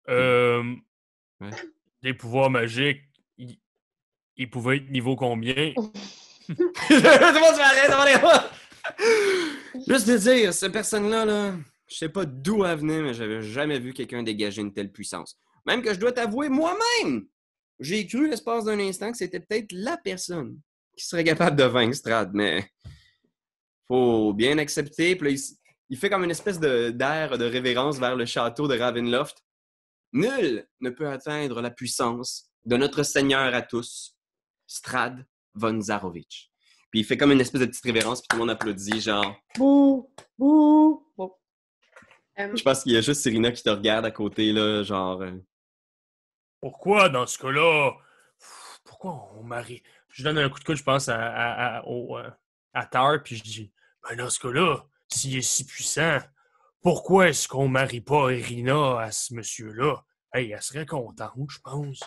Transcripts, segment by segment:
Euh, Ouais. des pouvoirs magiques, ils pouvaient être niveau combien? Tout le monde s'arrête, juste de dire, cette personne-là, là, je sais pas d'où elle venait, mais j'avais jamais vu quelqu'un dégager une telle puissance. Même que je dois t'avouer, moi-même, j'ai cru l'espace d'un instant que c'était peut-être la personne qui serait capable de vaincre Strad, mais faut bien accepter. Puis là, il fait comme une espèce d'air de révérence vers le château de Ravenloft. Nul ne peut atteindre la puissance de notre Seigneur à tous, Strad von Zarovich. Puis il fait comme une espèce de petite révérence, puis tout le monde applaudit, genre... Bouh! Bouh! Bon. Je pense qu'il y a juste Serena qui te regarde à côté, là, genre... Pourquoi, dans ce cas-là, pourquoi on marie? Je donne un coup de coude, je pense, à Tar, puis je dis, ben dans ce cas-là, s'il est si puissant, pourquoi est-ce qu'on marie pas Irina à ce monsieur-là? Hey, elle serait contente, je pense.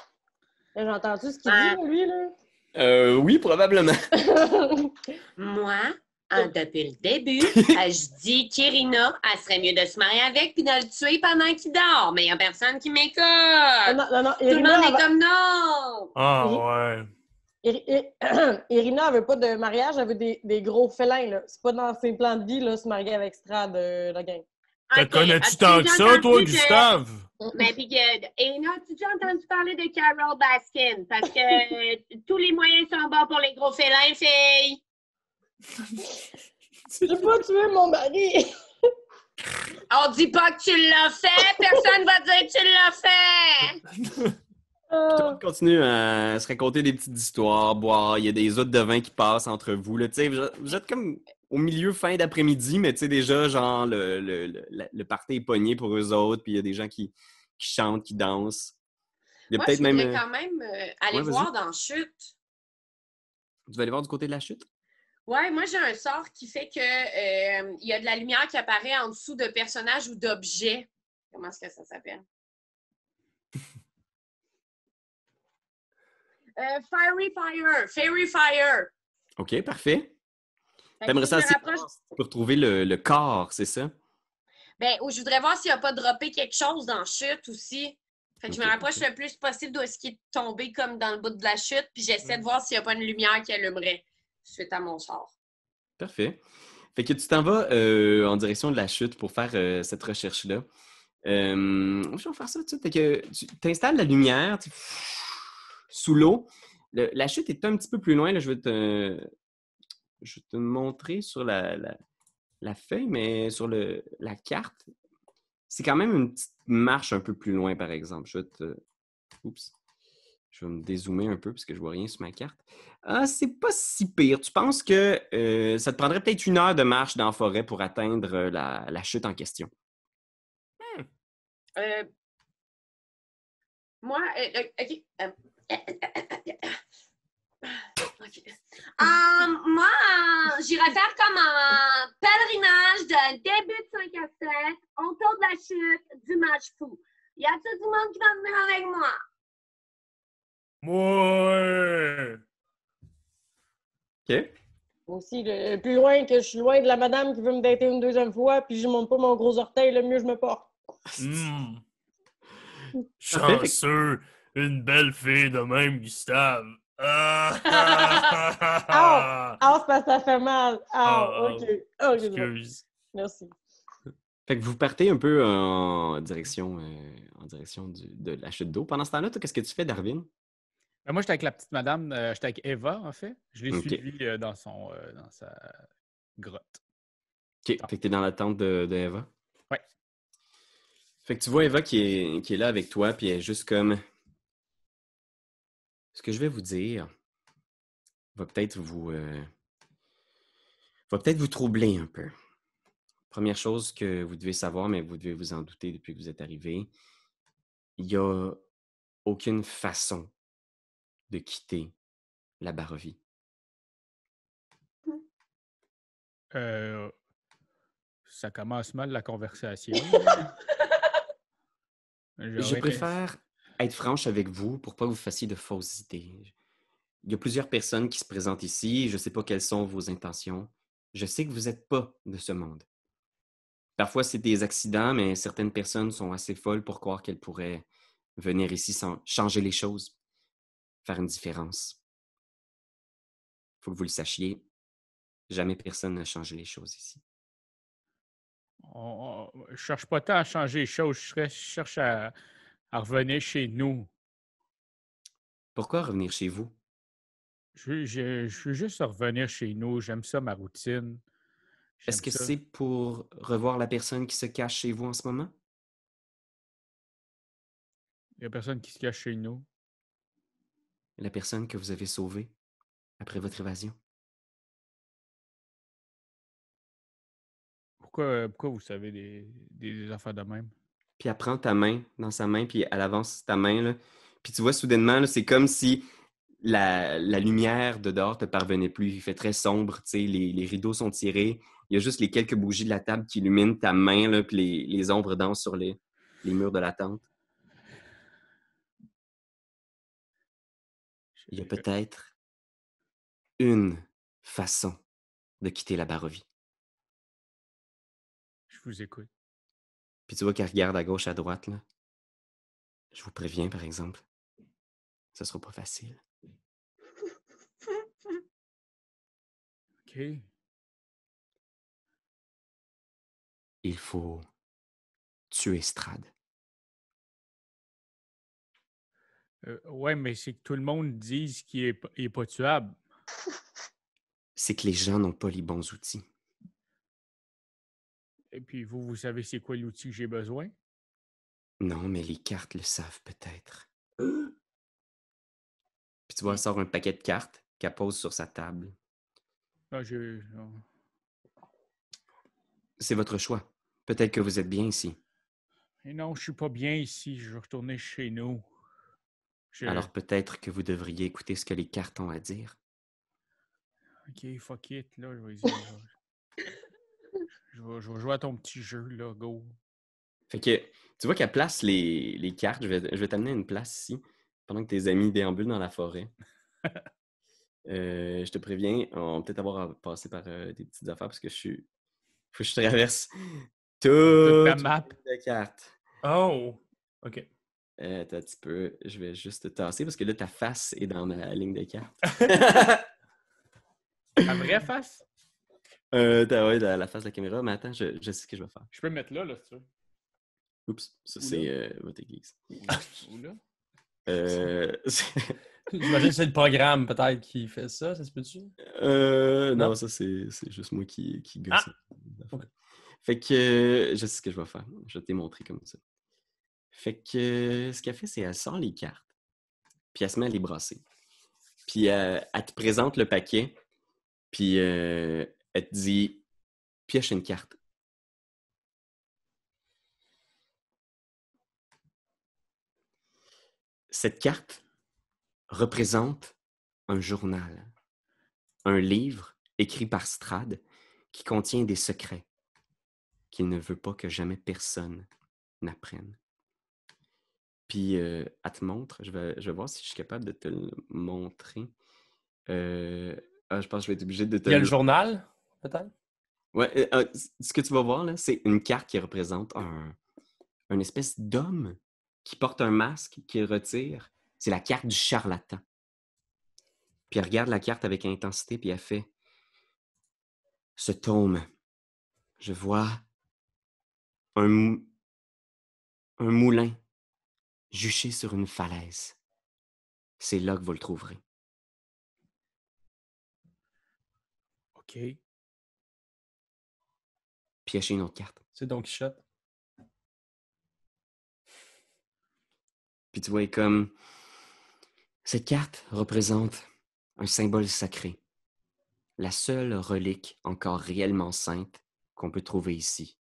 J'ai entendu ce qu'il dit, lui, là. Oui, probablement. Moi, depuis le début, je dis qu'Irina, elle serait mieux de se marier avec puis de le tuer pendant qu'il dort. Mais il n'y a personne qui m'écoute. Non, Tout le monde est comme non. Ah, ouais. Irina, elle veut pas de mariage, elle veut des gros félins, là. C'est pas dans ses plans de vie, là, se marier avec Strad, la gang. Te connais-tu tant que ça, toi, Gustave? Mais puis Irina, as-tu déjà entendu parler de Carol Baskin? Parce que tous les moyens sont bons pour les gros félins, filles. J'ai pas tué mon mari! On dit pas que tu l'as fait, personne va dire que tu l'as fait! Tout le monde continue à se raconter des petites histoires, boire, il y a des autres de vin qui passent entre vous, là, tu sais, vous êtes comme au milieu, fin d'après-midi, mais tu sais, déjà, genre, le party est pogné pour eux autres, puis il y a des gens qui chantent, qui dansent. Il y a Moi, peut-être je voudrais même... quand même aller voir dans Chute. Tu vas aller voir du côté de la chute? Ouais, moi, j'ai un sort qui fait que il y a de la lumière qui apparaît en dessous de personnages ou d'objets. Comment est-ce que ça s'appelle? Fiery Fire! Fairy Fire! OK, parfait. Fait que T'aimerais je ça me assez rapproche. pour trouver le corps, c'est ça? Ben, je voudrais voir s'il n'a pas droppé quelque chose dans Chute aussi. Fait que je me Ok, rapproche parfait. le plus possible de ce qui est tombé comme dans le bout de la chute, puis j'essaie de voir s'il n'y a pas une lumière qui allumerait suite à mon sort. Parfait. Fait que tu t'en vas en direction de la chute pour faire cette recherche-là. Je vais faire ça tout de suite. Fait que tu t'installes la lumière sous l'eau. La chute est un petit peu plus loin. Là, je vais te montrer sur la feuille, mais sur la carte, c'est quand même une petite marche un peu plus loin, par exemple. Oups. Je vais me dézoomer un peu parce que je vois rien sur ma carte. Ah, c'est pas si pire. Tu penses que ça te prendrait peut-être 1 heure de marche dans la forêt pour atteindre la chute en question? Moi, OK. Moi, j'irais faire comme un pèlerinage de début de 5 à 7 autour de la chute du match fou. Y a-t-il du monde qui va venir avec moi? Ouais. OK. Moi aussi, le plus loin que je suis loin de la madame qui veut me dater une deuxième fois, puis je monte pas mon gros orteil, le mieux je me porte. Parfait. Chanceux. Une belle fille de même, Gustave. Ah, c'est parce que ça fait mal. OK. OK, Excuse. merci. Fait que vous partez un peu en direction de la chute d'eau. Pendant ce temps-là, toi, qu'est-ce que tu fais, Darwin? Moi, j'étais avec la petite madame, j'étais avec Eva, en fait. Je l'ai OK. suivie dans sa grotte. OK. Fait que t'es dans la tente de Eva. Ouais. Fait que tu vois Eva qui est là avec toi, puis elle est juste comme... Ce que je vais vous dire va peut-être vous troubler un peu. Première chose que vous devez savoir, mais vous devez vous en douter depuis que vous êtes arrivé, il n'y a aucune façon de quitter la Barovie. Ça commence mal la conversation. Je préfère être franche avec vous pour pas que vous fassiez de fausses idées. Il y a plusieurs personnes qui se présentent ici. Je ne sais pas quelles sont vos intentions. Je sais que vous n'êtes pas de ce monde. Parfois, c'est des accidents, mais certaines personnes sont assez folles pour croire qu'elles pourraient venir ici sans changer les choses, faire une différence. Il faut que vous le sachiez, jamais personne n'a changé les choses ici. Je cherche pas tant à changer les choses, je cherche à revenir chez nous. Pourquoi revenir chez vous? Je veux juste revenir chez nous. J'aime ça, ma routine. Est-ce J'aime que ça. c'est pour revoir la personne qui se cache chez vous en ce moment? Il n'y a personne qui se cache chez nous. La personne que vous avez sauvée après votre évasion? Pourquoi vous savez des affaires de même? Puis elle prend ta main dans sa main, puis elle avance ta main, là. Puis tu vois, soudainement, là, c'est comme si la lumière de dehors te parvenait plus. Il fait très sombre, tu sais, les rideaux sont tirés. Il y a juste les quelques bougies de la table qui illuminent ta main, là, puis les ombres dansent sur les murs de la tente. Il y a peut-être une façon de quitter la Barovie. Je vous écoute. Puis tu vois qu'elle regarde à gauche, à droite, là. Je vous préviens, par exemple, ce sera pas facile. OK. Il faut tuer Strad. Ouais, mais c'est que tout le monde dise il est pas tuable. C'est que les gens n'ont pas les bons outils. Et puis vous savez c'est quoi l'outil que j'ai besoin? Non, mais les cartes le savent peut-être. Puis tu vois, elle sort un paquet de cartes qu'elle pose sur sa table. Non, non. C'est votre choix. Peut-être que vous êtes bien ici. Et non, je suis pas bien ici. Je veux retourner chez nous. Alors peut-être que vous devriez écouter ce que les cartes ont à dire. OK, fuck it, là. Je vais jouer à ton petit jeu, là. Go. Fait que tu vois qu'elle place les cartes. Je vais t'amener à une place ici, pendant que tes amis déambulent dans la forêt. Je te préviens, on va peut-être avoir à passer par des petites affaires parce que faut que je traverse Toute la toute map. la carte. Oh! OK. Attends un petit peu, je vais juste te tasser parce que là, ta face est dans ma ligne de carte. Ta vraie face? Ouais, la face de la caméra, mais attends, je sais ce que je vais faire. Je peux me mettre là, si tu veux. Oups, ça Où c'est votre église. Ou là? J'imagine que c'est le programme peut-être qui fait ça, ça se peut-tu? Non, Non? ça c'est juste moi qui Ah! gosse. Ok. Fait que je sais ce que je vais faire. Je vais te montrer comme ça. Fait que ce qu'elle fait, c'est qu'elle sort les cartes, puis elle se met à les brasser. Puis elle te présente le paquet, puis elle te dit « Pioche une carte ». Cette carte représente un journal, un livre écrit par Strad qui contient des secrets qu'il ne veut pas que jamais personne n'apprenne. Puis, elle te montre, je vais voir si je suis capable de te le montrer. Je pense que je vais être obligé de te Il y a le journal, peut-être? Ouais, ce que tu vas voir, là, c'est une carte qui représente une espèce d'homme qui porte un masque, qui retire. C'est la carte du charlatan. Puis elle regarde la carte avec intensité, puis elle fait « Ce tome, je vois un moulin juché sur une falaise. C'est là que vous le trouverez. » OK. Piochez une autre carte. C'est Don Quichotte. Puis tu vois, comme cette carte représente un symbole sacré, la seule relique encore réellement sainte qu'on peut trouver ici.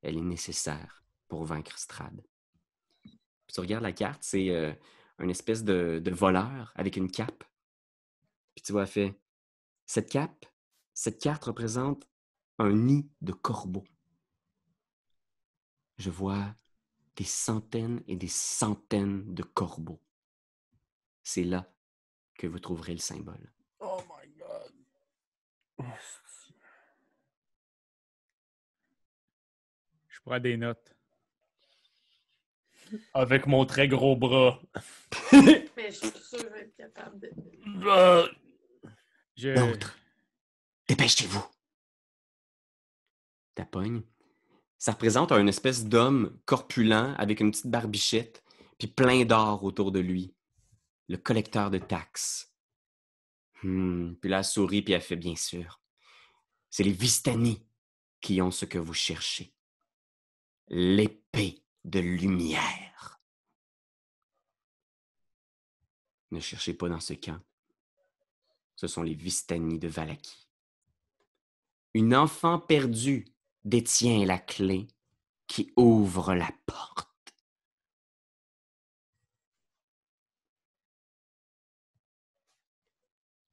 Elle est nécessaire pour vaincre Strad. Puis tu regardes la carte, c'est une espèce de voleur avec une cape. Puis tu vois, elle fait cette carte représente un nid de corbeaux. Je vois des centaines et des centaines de corbeaux. C'est là que vous trouverez le symbole. Oh my God! prends des notes. Avec mon très gros bras. Mais je suis sûre que je vais être capable de. L'autre. Dépêchez-vous. Ta pogne. Ça représente un espèce d'homme corpulent avec une petite barbichette puis plein d'or autour de lui. Le collecteur de taxes. Puis là, elle sourit puis elle fait bien sûr. C'est les Vistani qui ont ce que vous cherchez. L'épée de lumière. Ne cherchez pas dans ce camp. Ce sont les Vistani de Vallaki. Une enfant perdue détient la clé qui ouvre la porte.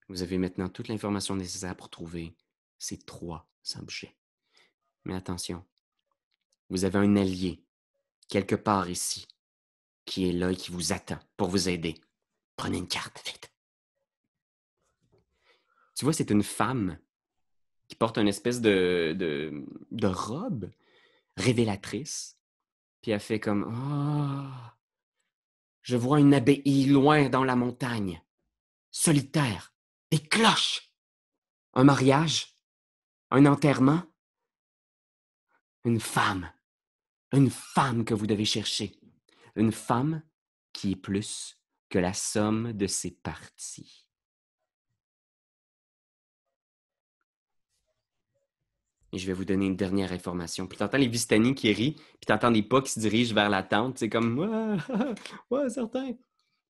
Vous avez maintenant toute l'information nécessaire pour trouver ces 3 objets. Mais attention, vous avez un allié, quelque part ici, qui est là et qui vous attend pour vous aider. Prenez une carte, vite. Tu vois, c'est une femme qui porte une espèce de robe révélatrice. Puis elle fait comme « Ah, je vois une abbaye loin dans la montagne, solitaire, des cloches, un mariage, un enterrement, une femme que vous devez chercher, une femme qui est plus que la somme de ses parties. » Et je vais vous donner une dernière information. Puis t'entends les Vistani qui rient, puis t'entends des pas qui se dirigent vers la tente. C'est comme « Ouais, certain. »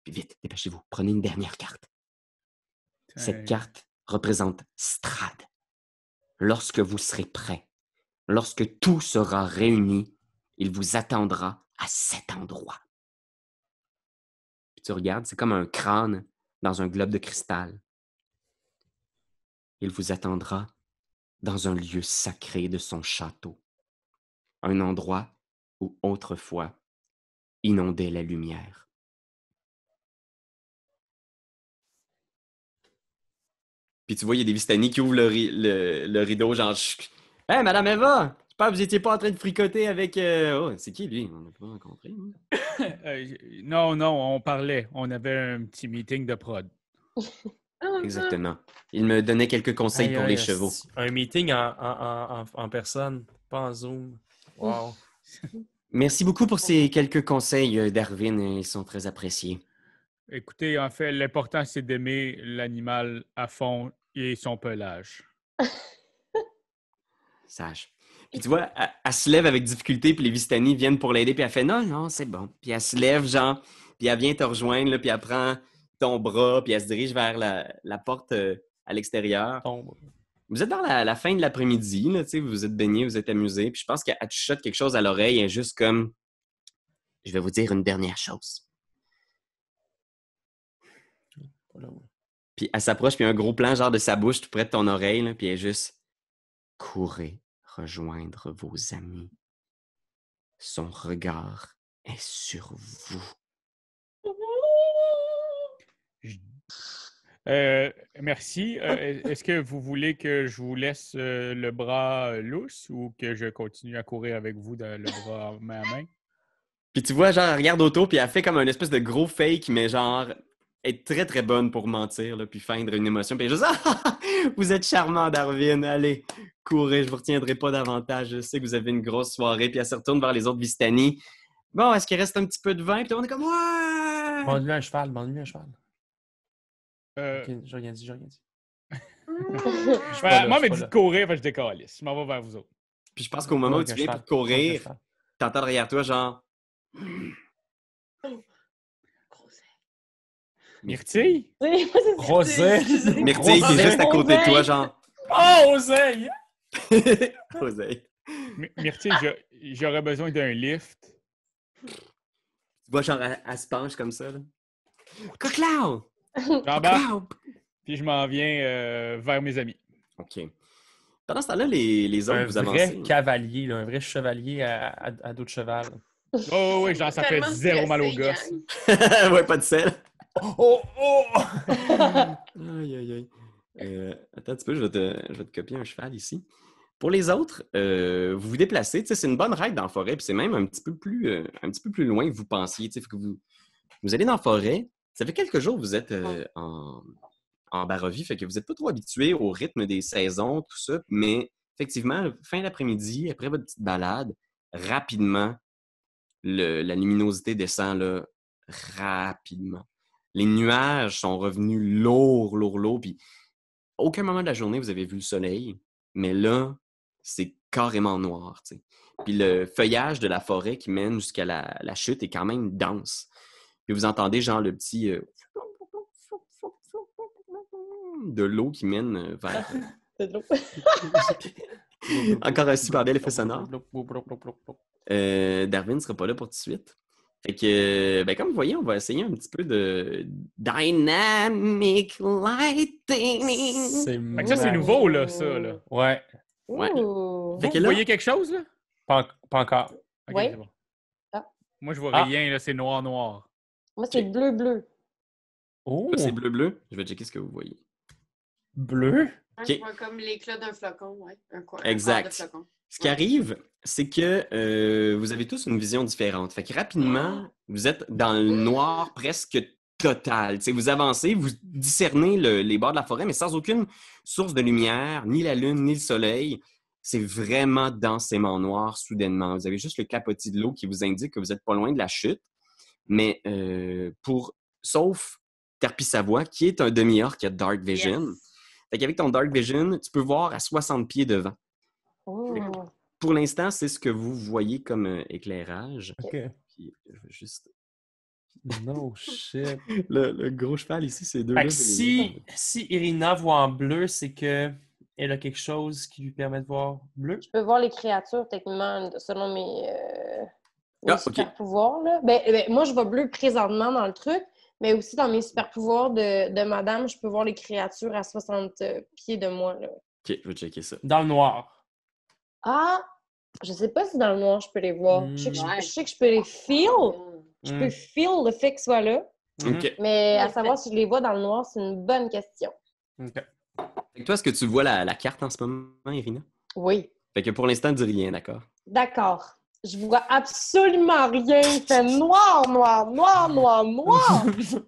Puis vite, dépêchez-vous, prenez une dernière carte. Cette carte représente Strad. Lorsque vous serez prêt, lorsque tout sera réuni, il vous attendra à cet endroit. Puis tu regardes, c'est comme un crâne dans un globe de cristal. Il vous attendra dans un lieu sacré de son château, un endroit où autrefois inondait la lumière. Puis tu vois, il y a des Vistani qui ouvrent le rideau, genre « Hey, Madame Eva! J'espère que vous n'étiez pas en train de fricoter avec... Oh, c'est qui, lui? On n'a pas rencontré. Non, on parlait. On avait un petit meeting de prod. Exactement. Il me donnait quelques conseils pour les chevaux. Un meeting en personne, pas en Zoom. Wow. Merci beaucoup pour ces quelques conseils, Darwin. Ils sont très appréciés. Écoutez, en fait, l'important, c'est d'aimer l'animal à fond et son pelage. Sage. Puis tu vois, elle se lève avec difficulté, puis les Vistani viennent pour l'aider, puis elle fait « Non, c'est bon. » Puis elle se lève, genre, puis elle vient te rejoindre, là, puis elle prend ton bras, puis elle se dirige vers la porte à l'extérieur. Vous êtes dans la fin de l'après-midi, là, tu sais, vous vous êtes baignés, vous êtes amusés, puis je pense qu'elle te chuchote quelque chose à l'oreille, elle est juste comme « Je vais vous dire une dernière chose. » Puis elle s'approche, puis un gros plan genre de sa bouche tout près de ton oreille, là, puis elle est juste « Courez rejoindre vos amis. Son regard est sur vous. » Merci. Est-ce que vous voulez que je vous laisse le bras lousse ou que je continue à courir avec vous dans le bras main à main? Puis tu vois, genre, elle regarde autour, puis elle fait comme un espèce de gros fake, mais genre, elle est très très bonne pour mentir, là, puis feindre une émotion. Puis elle est juste « Ah, vous êtes charmant, Darwin. Allez, courez, je vous retiendrai pas davantage. Je sais que vous avez une grosse soirée. » Puis elle se retourne vers les autres Vistani. « Bon, est-ce qu'il reste un petit peu de vin? » Puis tout le monde est comme « Ouais! » Demande-lui un cheval, demande-lui un cheval. Ok, j'ai rien dit. Moi, me dit de courir, je décalisse. Je m'en vais vers vous autres. Puis je pense qu'au moment où tu viens pour courir, t'entends derrière toi genre... Myrtille? Rosé! Myrtille qui est juste à côté de toi, genre... Oh, Oseille! Oseille. Myrtille, j'aurais besoin d'un lift. Tu vois, genre, elle se penche comme ça, là. Coquelin! J'embarque, puis je m'en viens vers mes amis. OK. Pendant ce temps-là, les autres, vous avancez. Un vrai cavalier, là, un vrai chevalier à dos de cheval. Oh oui, genre, ça fait zéro mal au gosse. Ouais, pas de sel. Oh! Aïe. Attends un petit peu, je vais te copier un cheval ici. Pour les autres, vous vous déplacez. C'est une bonne ride dans la forêt, puis c'est même un petit peu plus loin que vous pensiez. Fait que vous allez dans la forêt. Ça fait quelques jours que vous êtes en Barovie, fait que vous n'êtes pas trop habitué au rythme des saisons, tout ça. Mais effectivement, fin d'après-midi, après votre petite balade, rapidement, la luminosité descend là, rapidement. Les nuages sont revenus lourds, puis à aucun moment de la journée, vous avez vu le soleil, mais là, c'est carrément noir, tu sais. Puis le feuillage de la forêt qui mène jusqu'à la chute est quand même dense. Puis vous entendez genre le petit de l'eau qui mène vers... C'est drôle. Encore un super bel effet sonore. Darwin ne sera pas là pour tout de suite. Fait que, ben, comme vous voyez, on va essayer un petit peu de dynamic lighting. Fait que ça, c'est nouveau, là, ça, là. Ouais. Ouais. Ouh. Fait que Vous là, voyez quelque chose, là? Pas encore. Ok, Oui. c'est bon. Ah. Moi, je vois Ah. rien, là, c'est noir. Moi, c'est bleu. Oh! c'est bleu. Je vais checker ce que vous voyez. Bleu? Ok. Je vois comme l'éclat d'un flocon, ouais. Un quart Exact. de flocon. Ce qui arrive, c'est que vous avez tous une vision différente. Fait que rapidement, vous êtes dans le noir presque total. T'sais, vous avancez, vous discernez les bords de la forêt, mais sans aucune source de lumière, ni la lune, ni le soleil. C'est vraiment densément noir soudainement. Vous avez juste le clapotis de l'eau qui vous indique que vous n'êtes pas loin de la chute. Mais sauf Terpi-Savoie, qui est un demi-orc qui a Dark Vision. Yes. Fait qu'avec ton Dark Vision, tu peux voir à 60 pieds devant. Oh. Pour l'instant, c'est ce que vous voyez comme éclairage. OK. Puis, je vais juste... No shit. Le gros cheval ici, c'est deux. Fait que si Irina voit en bleu, c'est que elle a quelque chose qui lui permet de voir bleu? Je peux voir les créatures, techniquement, selon mes ok. super pouvoirs. Là. Ben, moi, je vois bleu présentement dans le truc, mais aussi dans mes super pouvoirs de madame, je peux voir les créatures à 60 pieds de moi. Là. OK, je vais checker ça. Dans le noir. Ah! Je sais pas si dans le noir, je peux les voir. Je sais que je peux les feel. Je peux feel le fait qu'ils soient là. OK. Mais à savoir si je les vois dans le noir, c'est une bonne question. OK. Fait que toi, est-ce que tu vois la carte en ce moment, Irina? Oui. Fait que pour l'instant, dis rien, d'accord? D'accord. Je vois absolument rien. Il fait noir.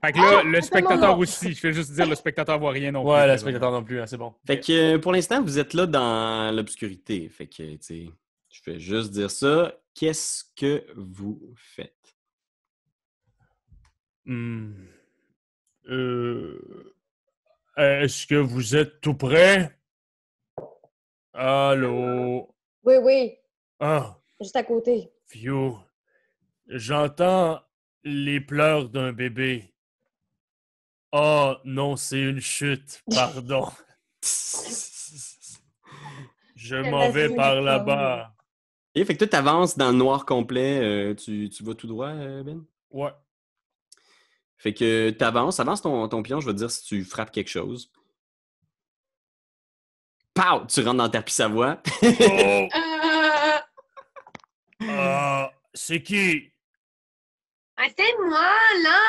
Fait que là, le c'est spectateur tellement aussi. Je vais juste dire, le spectateur voit rien non plus. Ouais, le spectateur non plus, hein, c'est bon. Fait que pour l'instant, vous êtes là dans l'obscurité. Fait que, tu sais, je vais juste dire ça. Qu'est-ce que vous faites? Est-ce que vous êtes tout prêt? Allô? Oui. Ah, Juste à côté. Phew. J'entends les pleurs d'un bébé. Oh non, c'est une chute, pardon. Je m'en vais par là-bas. Et fait que toi, t'avances dans le noir complet. Tu vas tout droit, Ben? Ouais. Fait que t'avances, avance ton pion, je vais te dire si tu frappes quelque chose. Pow! Tu rentres dans Terpi-Savoie. Oh! C'est qui? Ah, c'est moi, là!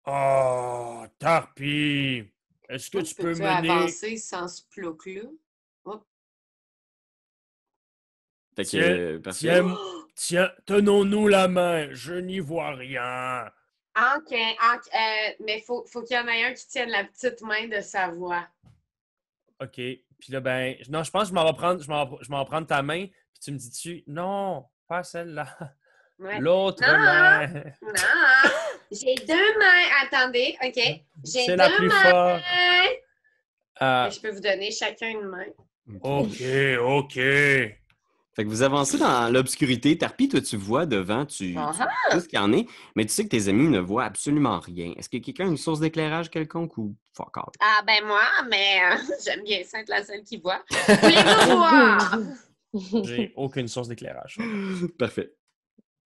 Ah! Oh, Tarpi! Est-ce que tu peux Peux-tu mener... avancer sans ce plouc-là? Fait que, parfait. Tiens, tenons-nous la main, je n'y vois rien. OK. Mais faut qu'il y en ait un qui tienne la petite main de sa voix. OK. Puis là, ben... Non, je pense que je m'en vais prendre ta main, puis tu me dis-tu... Non, pas celle-là. Ouais. L'autre Non. main. Non! J'ai deux mains. Attendez, OK. J'ai C'est deux la plus mains. forte. Je peux vous donner chacun une main. OK. Fait que vous avancez dans l'obscurité. Tarpi, toi, tu vois devant, tu sais ce qu'il y en est, mais tu sais que tes amis ne voient absolument rien. Est-ce que quelqu'un a une source d'éclairage quelconque ou fuck all? Ah, ben moi, mais j'aime bien ça être la seule qui voit. Voulez-vous voir? J'ai aucune source d'éclairage. Parfait.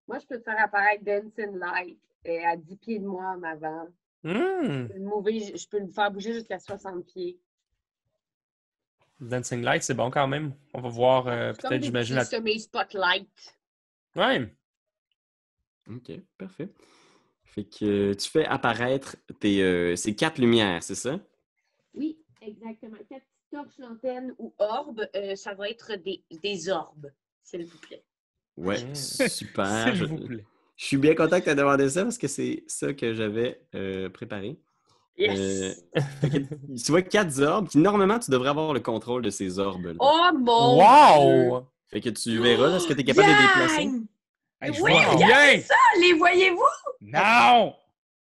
Moi, je peux te faire apparaître Dancing Light à 10 pieds de moi en avant. Je peux le faire bouger jusqu'à 60 pieds. Dancing Light, c'est bon quand même. On va voir, C'est comme peut-être, des j'imagine... petits semi-spotlight. Ouais. OK, parfait. Fait que tu fais apparaître ces 4 lumières, c'est ça? Oui, exactement. 4 petites torche, lanterne ou orbe, ça va être des orbes, s'il vous plaît. Ouais, super. S'il vous plaît. Je suis bien content que tu aies demandé ça parce que c'est ça que j'avais préparé. Yes! Fait que, tu vois 4 orbes, puis normalement, tu devrais avoir le contrôle de ces orbes-là. Oh mon Dieu! Wow! Fait que tu verras, là, est-ce que tu es capable de les déplacer? Yang! Hey, je Oui, vois regardez rien! ça! Les voyez-vous? Non!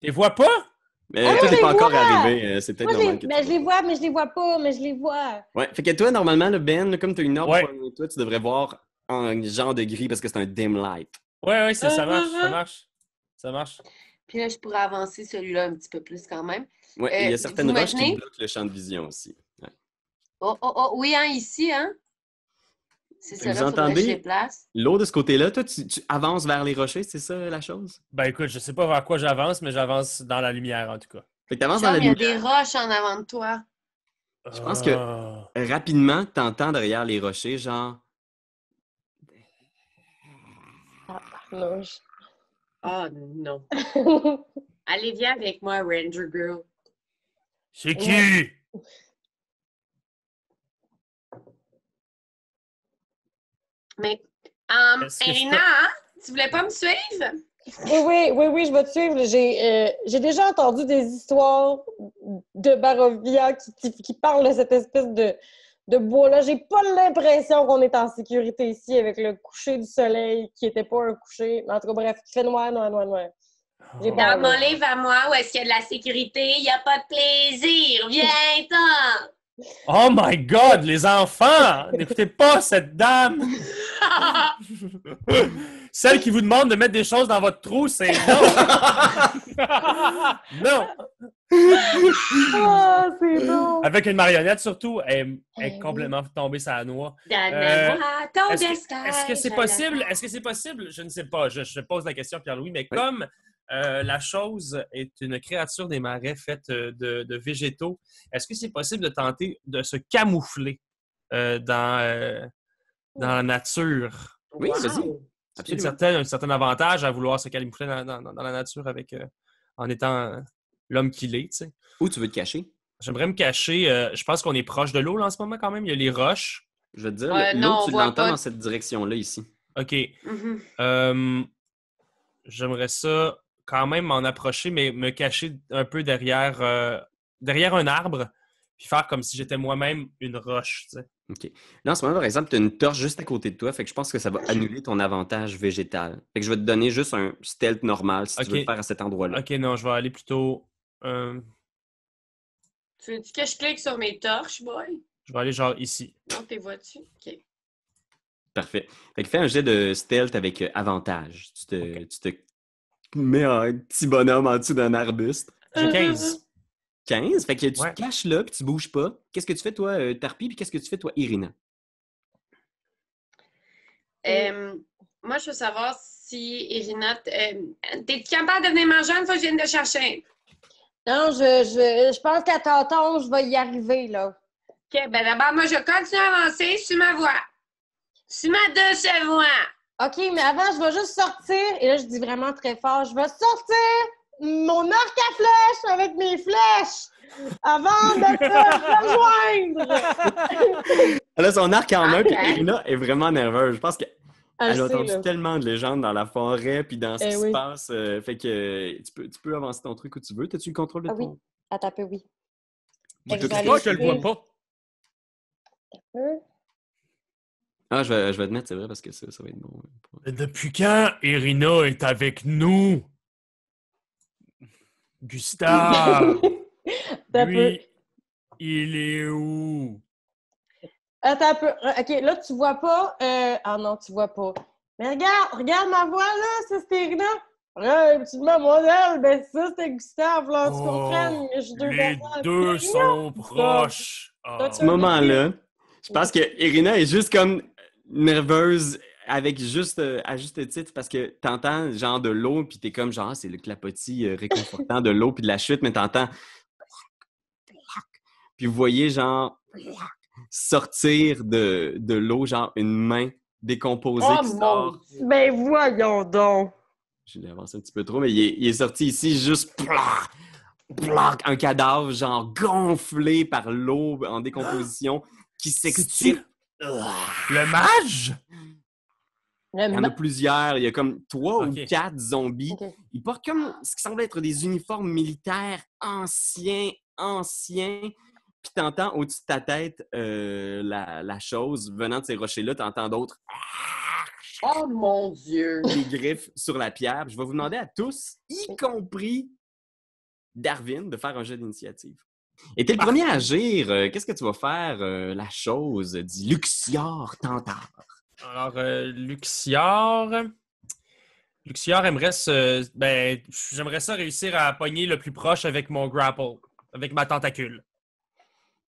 Tu les vois pas? Mais Ah, toi, je t'es pas les encore vois! arrivé. C'est peut-être Moi, normal que tu je les vois, mais je les vois pas, mais je les vois. Ouais, fait que toi, normalement, le Ben, là, comme tu as une orbe Ouais. pas loin de toi, tu devrais voir un genre de gris parce que c'est un dim light. Ouais, ça marche, ça marche. Ça marche. Puis là, je pourrais avancer celui-là un petit peu plus quand même. Ouais, et il y a certaines vous me roches qui tenez? bloquent le champ de vision aussi. Ouais. Oh, oui, hein, ici, hein? C'est Vous ça, là, faudrait que je entendez? les place. L'eau de ce côté-là, toi, tu avances vers les rochers, c'est ça la chose? Ben écoute, je sais pas vers quoi j'avance, mais j'avance dans la lumière en tout cas. Fait que tu avances dans Chum, la il y a lumière. des roches en avant de toi. Je pense que rapidement, tu entends derrière les rochers, genre. Non, Oh non. Allez, viens avec moi, Ranger Girl. C'est qui? Mais, Est-ce que je Irina, peux- hein? Tu voulais pas me suivre? Oui, je vais te suivre. J'ai déjà entendu des histoires de Barovia qui parlent de cette espèce de bois-là. J'ai pas l'impression qu'on est en sécurité ici avec le coucher du soleil qui était pas un coucher. En tout cas, bref, il fait noir. J'ai Oh. peur. Dans mon livre à moi, où est-ce qu'il y a de la sécurité, il n'y a pas de plaisir. Viens-t'en! Oh my God, les enfants! N'écoutez pas cette dame! Celle qui vous demande de mettre des choses dans votre trou, c'est non! Non! Ah, c'est bon! Avec une marionnette surtout, elle est oui. complètement tombée sur la noix. Donne-moi ton Est-ce destin. que c'est possible? Est-ce que c'est possible? Je ne sais pas. Je pose la question, Pierre-Louis, mais comme la chose est une créature des marais faite de végétaux, est-ce que c'est possible de tenter de se camoufler dans la nature? Oui, Wow. vas-y. Il y a Absolument. un certain avantage à vouloir se camoufler dans la nature avec, en étant l'homme qu'il est, tu sais. Où tu veux te cacher? J'aimerais me cacher. Je pense qu'on est proche de l'eau là, en ce moment quand même. Il y a les roches. Je vais te dire, Ouais, l'eau, non, on tu voit l'entends pas. dans cette direction-là, ici. OK. Mhm. J'aimerais ça quand même m'en approcher, mais me cacher un peu derrière un arbre, puis faire comme si j'étais moi-même une roche, tu sais. OK. Là, en ce moment, par exemple, tu as une torche juste à côté de toi, fait que je pense que ça va annuler ton avantage végétal. Fait que je vais te donner juste un stealth normal si tu veux OK. le faire à cet endroit-là. OK, non, je vais aller plutôt... Tu veux-tu que je clique sur mes torches, boy? je vais aller genre ici. Non, t'es vois-tu? OK. Parfait. Fait que fais un jet de stealth avec avantage. Tu te mets un petit bonhomme en dessous d'un arbuste. J'ai 15. 15? Fait que tu Ouais. te caches là, puis tu bouges pas. Qu'est-ce que tu fais, toi, Tarpi, puis qu'est-ce que tu fais, toi, Irina? Moi, je veux savoir si, Irina, t'es-tu capable de venir manger une fois que je viens de te chercher? Non, je pense qu'à tonton, je vais y arriver, là. OK, ben d'abord, moi, je continue à avancer sur ma voie. Sur ma douce voie. OK, mais avant, je vais juste sortir, et là, je dis vraiment très fort, je vais sortir mon arc à flèches avec mes flèches avant de te rejoindre! Elle a son arc en main, puis Ok. Irina est vraiment nerveuse. Je pense qu'elle Ah, je a sais, entendu là. tellement de légendes dans la forêt, puis dans ce qui se Oui. passe. Fait que tu peux avancer ton truc où tu veux. T'as-tu le contrôle de Ah oui. ton... Attends un peu, oui. Moi, Fait que je je vais sais pas, je aller le vois suivre. pas. Ah, je vais te mettre, c'est vrai, parce que ça va être bon. Depuis quand Irina est avec nous? Gustave! Attends un peu. Lui, il est où? Attends un peu. OK, là, tu vois pas. Ah non, tu vois pas. Mais regarde ma voix, là. Ça, c'était Irina. Ouais, petit modèle. Ben, ça, c'était Gustave, là. Tu comprends? Mais j'ai deux Les personnes. deux sont proches. Toi, Ah. tu ce moment-là, je pense que Irina est juste comme nerveuse avec à juste titre parce que t'entends genre de l'eau puis t'es comme genre c'est le clapotis réconfortant de l'eau puis de la chute mais t'entends puis vous voyez genre sortir de l'eau genre une main décomposée Oh qui mon sort. Dieu. Ben, voyons donc. Je l'ai avancé un petit peu trop mais il est sorti ici juste blac, un cadavre genre gonflé par l'eau en décomposition qui s'extirpe. Le mage? Il y en a plusieurs. Il y a comme 3 Ok. ou 4 zombies. Ok. Ils portent comme ce qui semble être des uniformes militaires anciens. Puis t'entends au-dessus de ta tête la chose venant de ces rochers-là. T'entends d'autres Oh mon Dieu! des griffes sur la pierre. Puis je vais vous demander à tous, y compris Darwin, de faire un jeu d'initiative. Et t'es le premier à agir. Qu'est-ce que tu vas faire? La chose, dit Luxior Tentard. Alors, Luxior aimerait j'aimerais ça réussir à pogner le plus proche avec mon grapple, avec ma tentacule.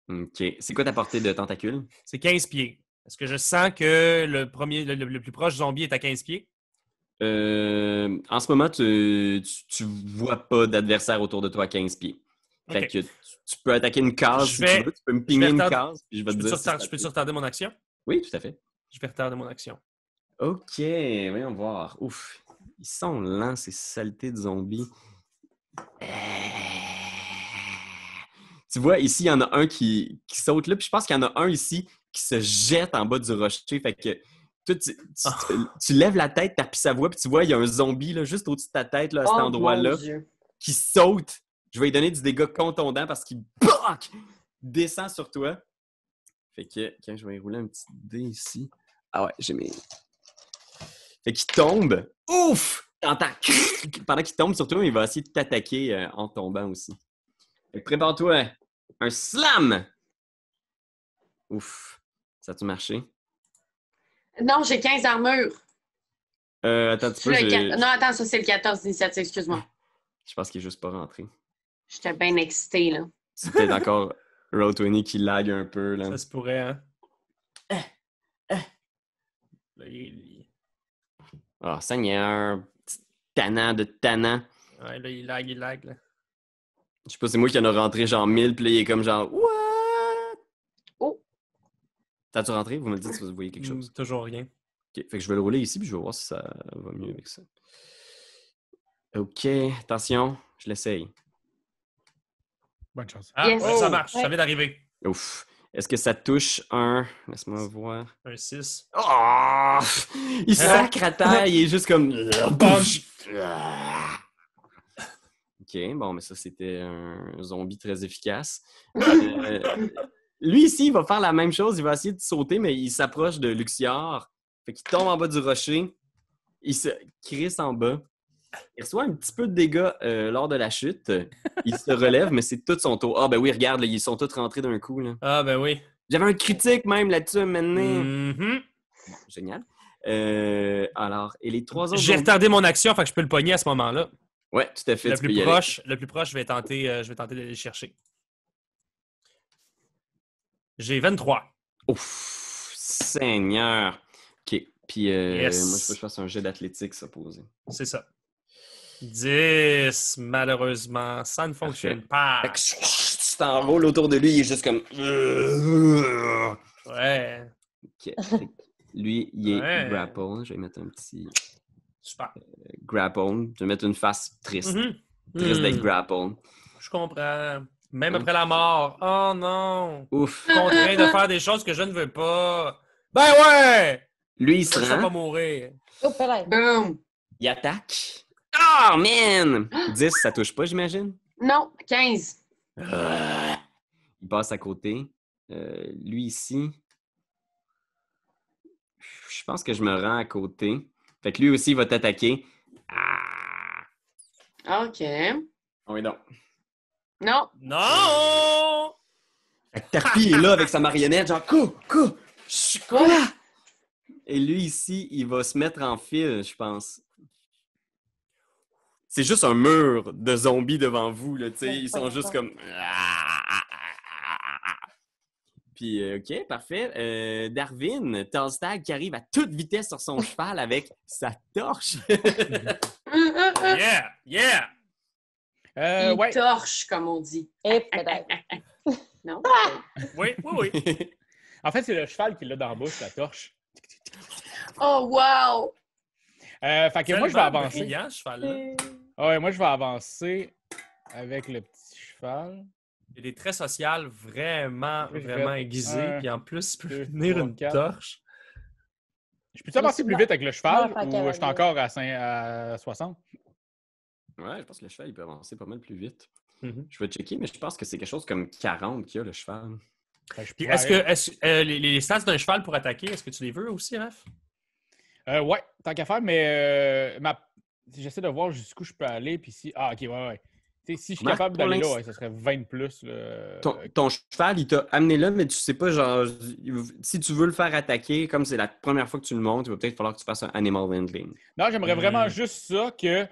OK. C'est quoi ta portée de tentacule? C'est 15 pieds. Est-ce que je sens que le plus proche zombie est à 15 pieds? En ce moment, tu vois pas d'adversaire autour de toi à 15 pieds. Fait Ok. que tu peux attaquer une case Je si vais- tu veux. Tu peux me pinguer je vais une retarder- case, puis je vais te dire si ça Je peux-tu te- retarder mon action? Oui, tout à fait. Je vais retarder mon action. OK, voyons voir. Ouf, ils sont lents, ces saletés de zombies. Tu vois, ici, il y en a un qui saute là, puis je pense qu'il y en a un ici qui se jette en bas du rocher. Fait que toi, tu lèves la tête, t'appuies sa voix, puis tu vois, il y a un zombie là, juste au-dessus de ta tête, là, à cet Oh endroit-là, mon Dieu! qui saute. Je vais lui donner du dégât contondant parce qu'il descend sur toi. Fait que, quand je vais y rouler un petit dé ici. Ah ouais, j'ai mes... Fait qu'il tombe. Ouf! T'entends... Pendant qu'il tombe sur toi, il va essayer de t'attaquer en tombant aussi. Fait que prépare-toi. Un slam! Ouf. Ça a-tu marché? Non, j'ai 15 armures. Attends un petit peu. Non, attends, ça c'est le 14 d'initiative, excuse-moi. Je pense qu'il est juste pas rentré. J'étais bien excitée, là. C'est peut-être encore Roll20 qui lag un peu, là. Ça se pourrait, hein? Là, il... Oh, Seigneur. Petit tannant de tannant. Ouais, là, il lag, là. Je sais pas, c'est moi qui en a rentré genre 1000, puis là, il est comme genre, what? Oh! T'as-tu rentré? Vous me le dites si vous voyez quelque chose. Toujours rien. OK, fait que je vais le rouler ici, puis je vais voir si ça va mieux avec ça. OK, attention, je l'essaye. Bonne chance. Ah, Yes. ouais, ça Oh, marche. ouais. Ça vient d'arriver. Ouf. Est-ce que ça touche un... Laisse-moi voir. Un 6. Oh! Il sacre à terre, il est juste comme... OK, bon, mais ça, c'était un zombie très efficace. Lui, ici, il va faire la même chose. Il va essayer de sauter, mais il s'approche de Luxior. Fait qu'il tombe en bas du rocher. Il se crisse en bas. Il reçoit un petit peu de dégâts lors de la chute. Il se relève, mais c'est tout son tour. Ah, ben oui, regarde, là, ils sont tous rentrés d'un coup. Là. Ah, ben oui. J'avais un critique même là-dessus maintenant. Mhm. Génial. Alors, et les 3 autres... J'ai zombies- retardé mon action, fait que je peux le pogner à ce moment-là. Ouais, tout à fait. tu peux y aller. Le plus proche, je vais tenter d'aller le chercher. J'ai 23. Ouf, Seigneur. OK. Puis, Yes. moi, je faut que je fasse un jet d'athlétique, ça, posé. C'est ça. 10, malheureusement, ça ne fonctionne pas. Fait que tu t'enroules autour de lui, il est juste comme... Ouais, OK. Fait que lui, il est Ouais. grapple. Je vais mettre un petit super. grapple. Je vais mettre une face triste. Mhm. Triste d'être Mhm. grapple. Je comprends. Même Ouais. après la mort. Oh non! Ouf. Contraint de faire des choses que je ne veux pas. Ben ouais! Lui, il Je se ne veux pas rend. mourir. Oh, peut-être. Boom! Il attaque. Oh, man! 10, ça touche pas, j'imagine? Non, 15. Il passe à côté. Lui ici, je pense que je me rends à côté. Fait que lui aussi, il va t'attaquer. Ah! OK. Oh, oui, non. Non. Non! Fait que Tarpi est là avec sa marionnette, genre, quoi? Et lui ici, il va se mettre en file, je pense. C'est juste un mur de zombies devant vous, là, tu sais. Ils sont juste comme... Puis, OK, parfait. Darwin, Tolstag qui arrive à toute vitesse sur son cheval avec sa torche. Yeah! Yeah! Il Ouais. torche, comme on dit. Et peut-être. Non? Oui, oui, oui. En fait, c'est le cheval qui l'a dans la bouche, la torche. Oh, wow! Fait que moi, je vais Tellement avancer. brillant, ce cheval-là. Ah ouais, moi, je vais avancer avec le petit cheval. Il y a des traits sociaux vraiment, Oui, je vraiment vais- aiguisés. un, Puis en plus, il peut deux, tenir trois, une quatre. torche. Je peux avancer plus vite avec le cheval faire ou je suis carabiner. encore à 60? Ouais, je pense que le cheval, il peut avancer pas mal plus vite. Mhm. Je vais checker, mais je pense que c'est quelque chose comme 40 qu'il y a, le cheval. Ben, je Puis pourrais les stats d'un cheval pour attaquer, est-ce que tu les veux aussi, Raph? Ouais, tant qu'à faire, mais j'essaie de voir jusqu'où je peux aller. Puis si. Ah, ok, ouais. Tu sais, si je suis Remarque, capable pour d'aller là, l'instant- ouais, ça serait 20 de plus. Là. Ton cheval, il t'a amené là, mais tu sais pas, genre, si tu veux le faire attaquer, comme c'est la première fois que tu le montes, il va peut-être falloir que tu fasses un animal handling. Non, j'aimerais vraiment Hmm. juste ça que,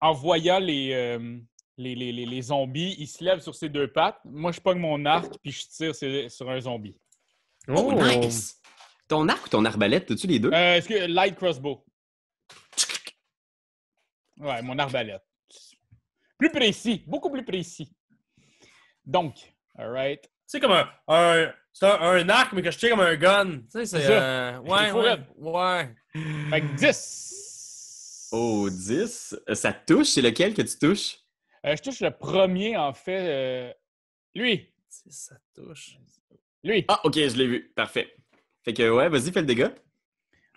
en voyant les zombies, il se lève sur ses deux pattes. Moi, je pogne mon arc puis je tire sur un zombie. Oh, nice! Ton arc ou ton arbalète, as-tu les deux? Est-ce que light crossbow? Ouais, mon arbalète. Plus précis, beaucoup plus précis. Donc, alright. C'est comme c'est un arc, mais que je tire comme un gun. Tu sais, c'est... C'est ça. ouais, Il faut ouais, raide. ouais. Fait que 10. Oh, 10. Ça te touche? C'est lequel que tu touches? Je touche le premier, en fait. Lui. Ça touche. Lui. Ah, ok, je l'ai vu. Parfait. Fait que, ouais, vas-y, fais le dégât.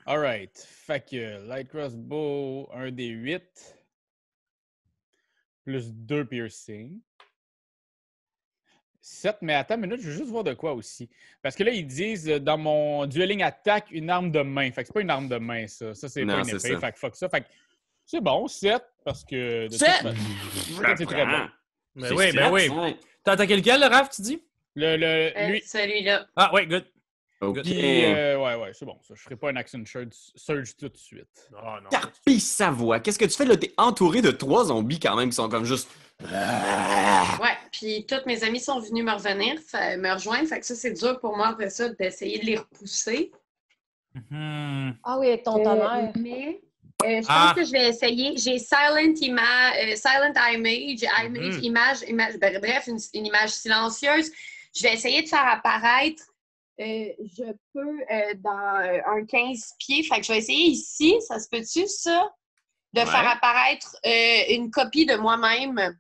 Alright. Fait que light crossbow, 1 des 8. Plus 2 piercing. 7, mais attends une minute, je veux juste voir de quoi aussi. Parce que là, ils disent dans mon dueling attack, une arme de main. Fait que c'est pas une arme de main, ça. Ça, c'est Non, pas une c'est épée. ça. Fait que fuck ça. Fait que c'est bon, 7, parce que... de toute 7! façon, c'est très bon. Ben oui, ben oui. Ouais. T'as attaqué lequel, le Raph, tu dis? Lui. Celui-là. Ah, ouais, good. Ok. Puis, ouais, c'est bon. Ça, je ferai pas un action surge tout de suite. Oh non. Carpi Savoie, qu'est-ce que tu fais là? T'es entouré de 3 zombies quand même qui sont comme juste. Ouais, puis tous mes amis sont venus me rejoindre. Fait que ça, c'est dur pour moi après ça d'essayer de les repousser. Hmm. Ah oui, avec ton tonnerre. Mais je pense que je vais essayer. J'ai Silent Image, Image, bref, une image silencieuse. Je vais essayer de faire apparaître. Je peux dans un 15 pieds. Fait que je vais essayer ici. Ça se peut-tu, ça? De faire apparaître une copie de moi-même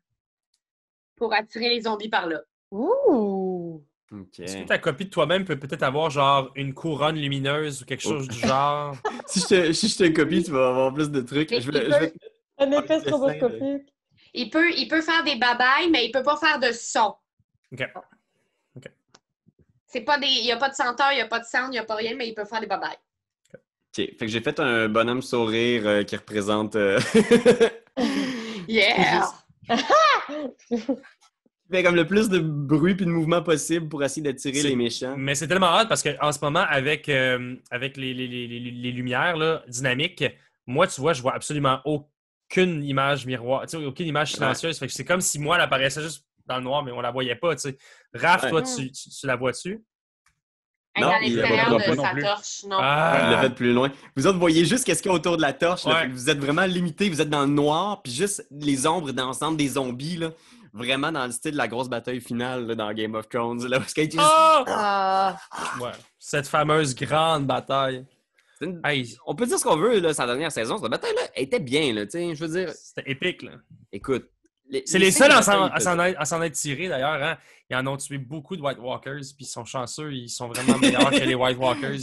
pour attirer les zombies par là. Ouh! Ok. Est-ce que ta copie de toi-même peut peut-être avoir genre une couronne lumineuse ou quelque chose du genre? Si je te copie, tu vas avoir plus de trucs. Mais Je vais... Un épée le dessin de- stroboscopique. Il peut faire des babayes, mais il peut pas faire de son. OK. C'est pas il n'y a pas de senteur, il n'y a pas de sound, il n'y a pas rien, mais il peut faire des babayes. Ok. Fait que j'ai fait un bonhomme sourire qui représente. Yeah! fait comme le plus de bruit puis de mouvement possible pour essayer d'attirer les méchants. Mais c'est tellement hot parce qu'en ce moment, avec les lumières là, dynamiques, moi, tu vois, je vois absolument aucune image miroir, tu sais, aucune image silencieuse. Fait que c'est comme si moi, elle apparaissait juste dans le noir, mais on la voyait pas, tu sais. Raph, toi, tu la vois-tu? Elle est Non, à il l'extérieur la de voit pas sa non plus. torche, non. Je l'ai fait plus loin. Vous autres voyez juste qu'est-ce qu'il y a autour de la torche. Là, Ouais. fait que vous êtes vraiment limité. Vous êtes dans le noir, puis juste les ombres d'ensemble des zombies. Là, vraiment dans le style de la grosse bataille finale là, dans Game of Thrones. Là, parce qu'elle est juste... Oh! Ah! Ouais. Cette fameuse grande bataille. C'est une- Hey, On peut dire ce qu'on veut, là, sa dernière saison. Cette bataille-là, elle était bien. Là, je veux dire, c'était épique, là. écoute. C'est les seuls à s'en batailles, être tirés, d'ailleurs. Hein? Ils en ont tué beaucoup de White Walkers, puis ils sont chanceux. Ils sont vraiment meilleurs que les White Walkers.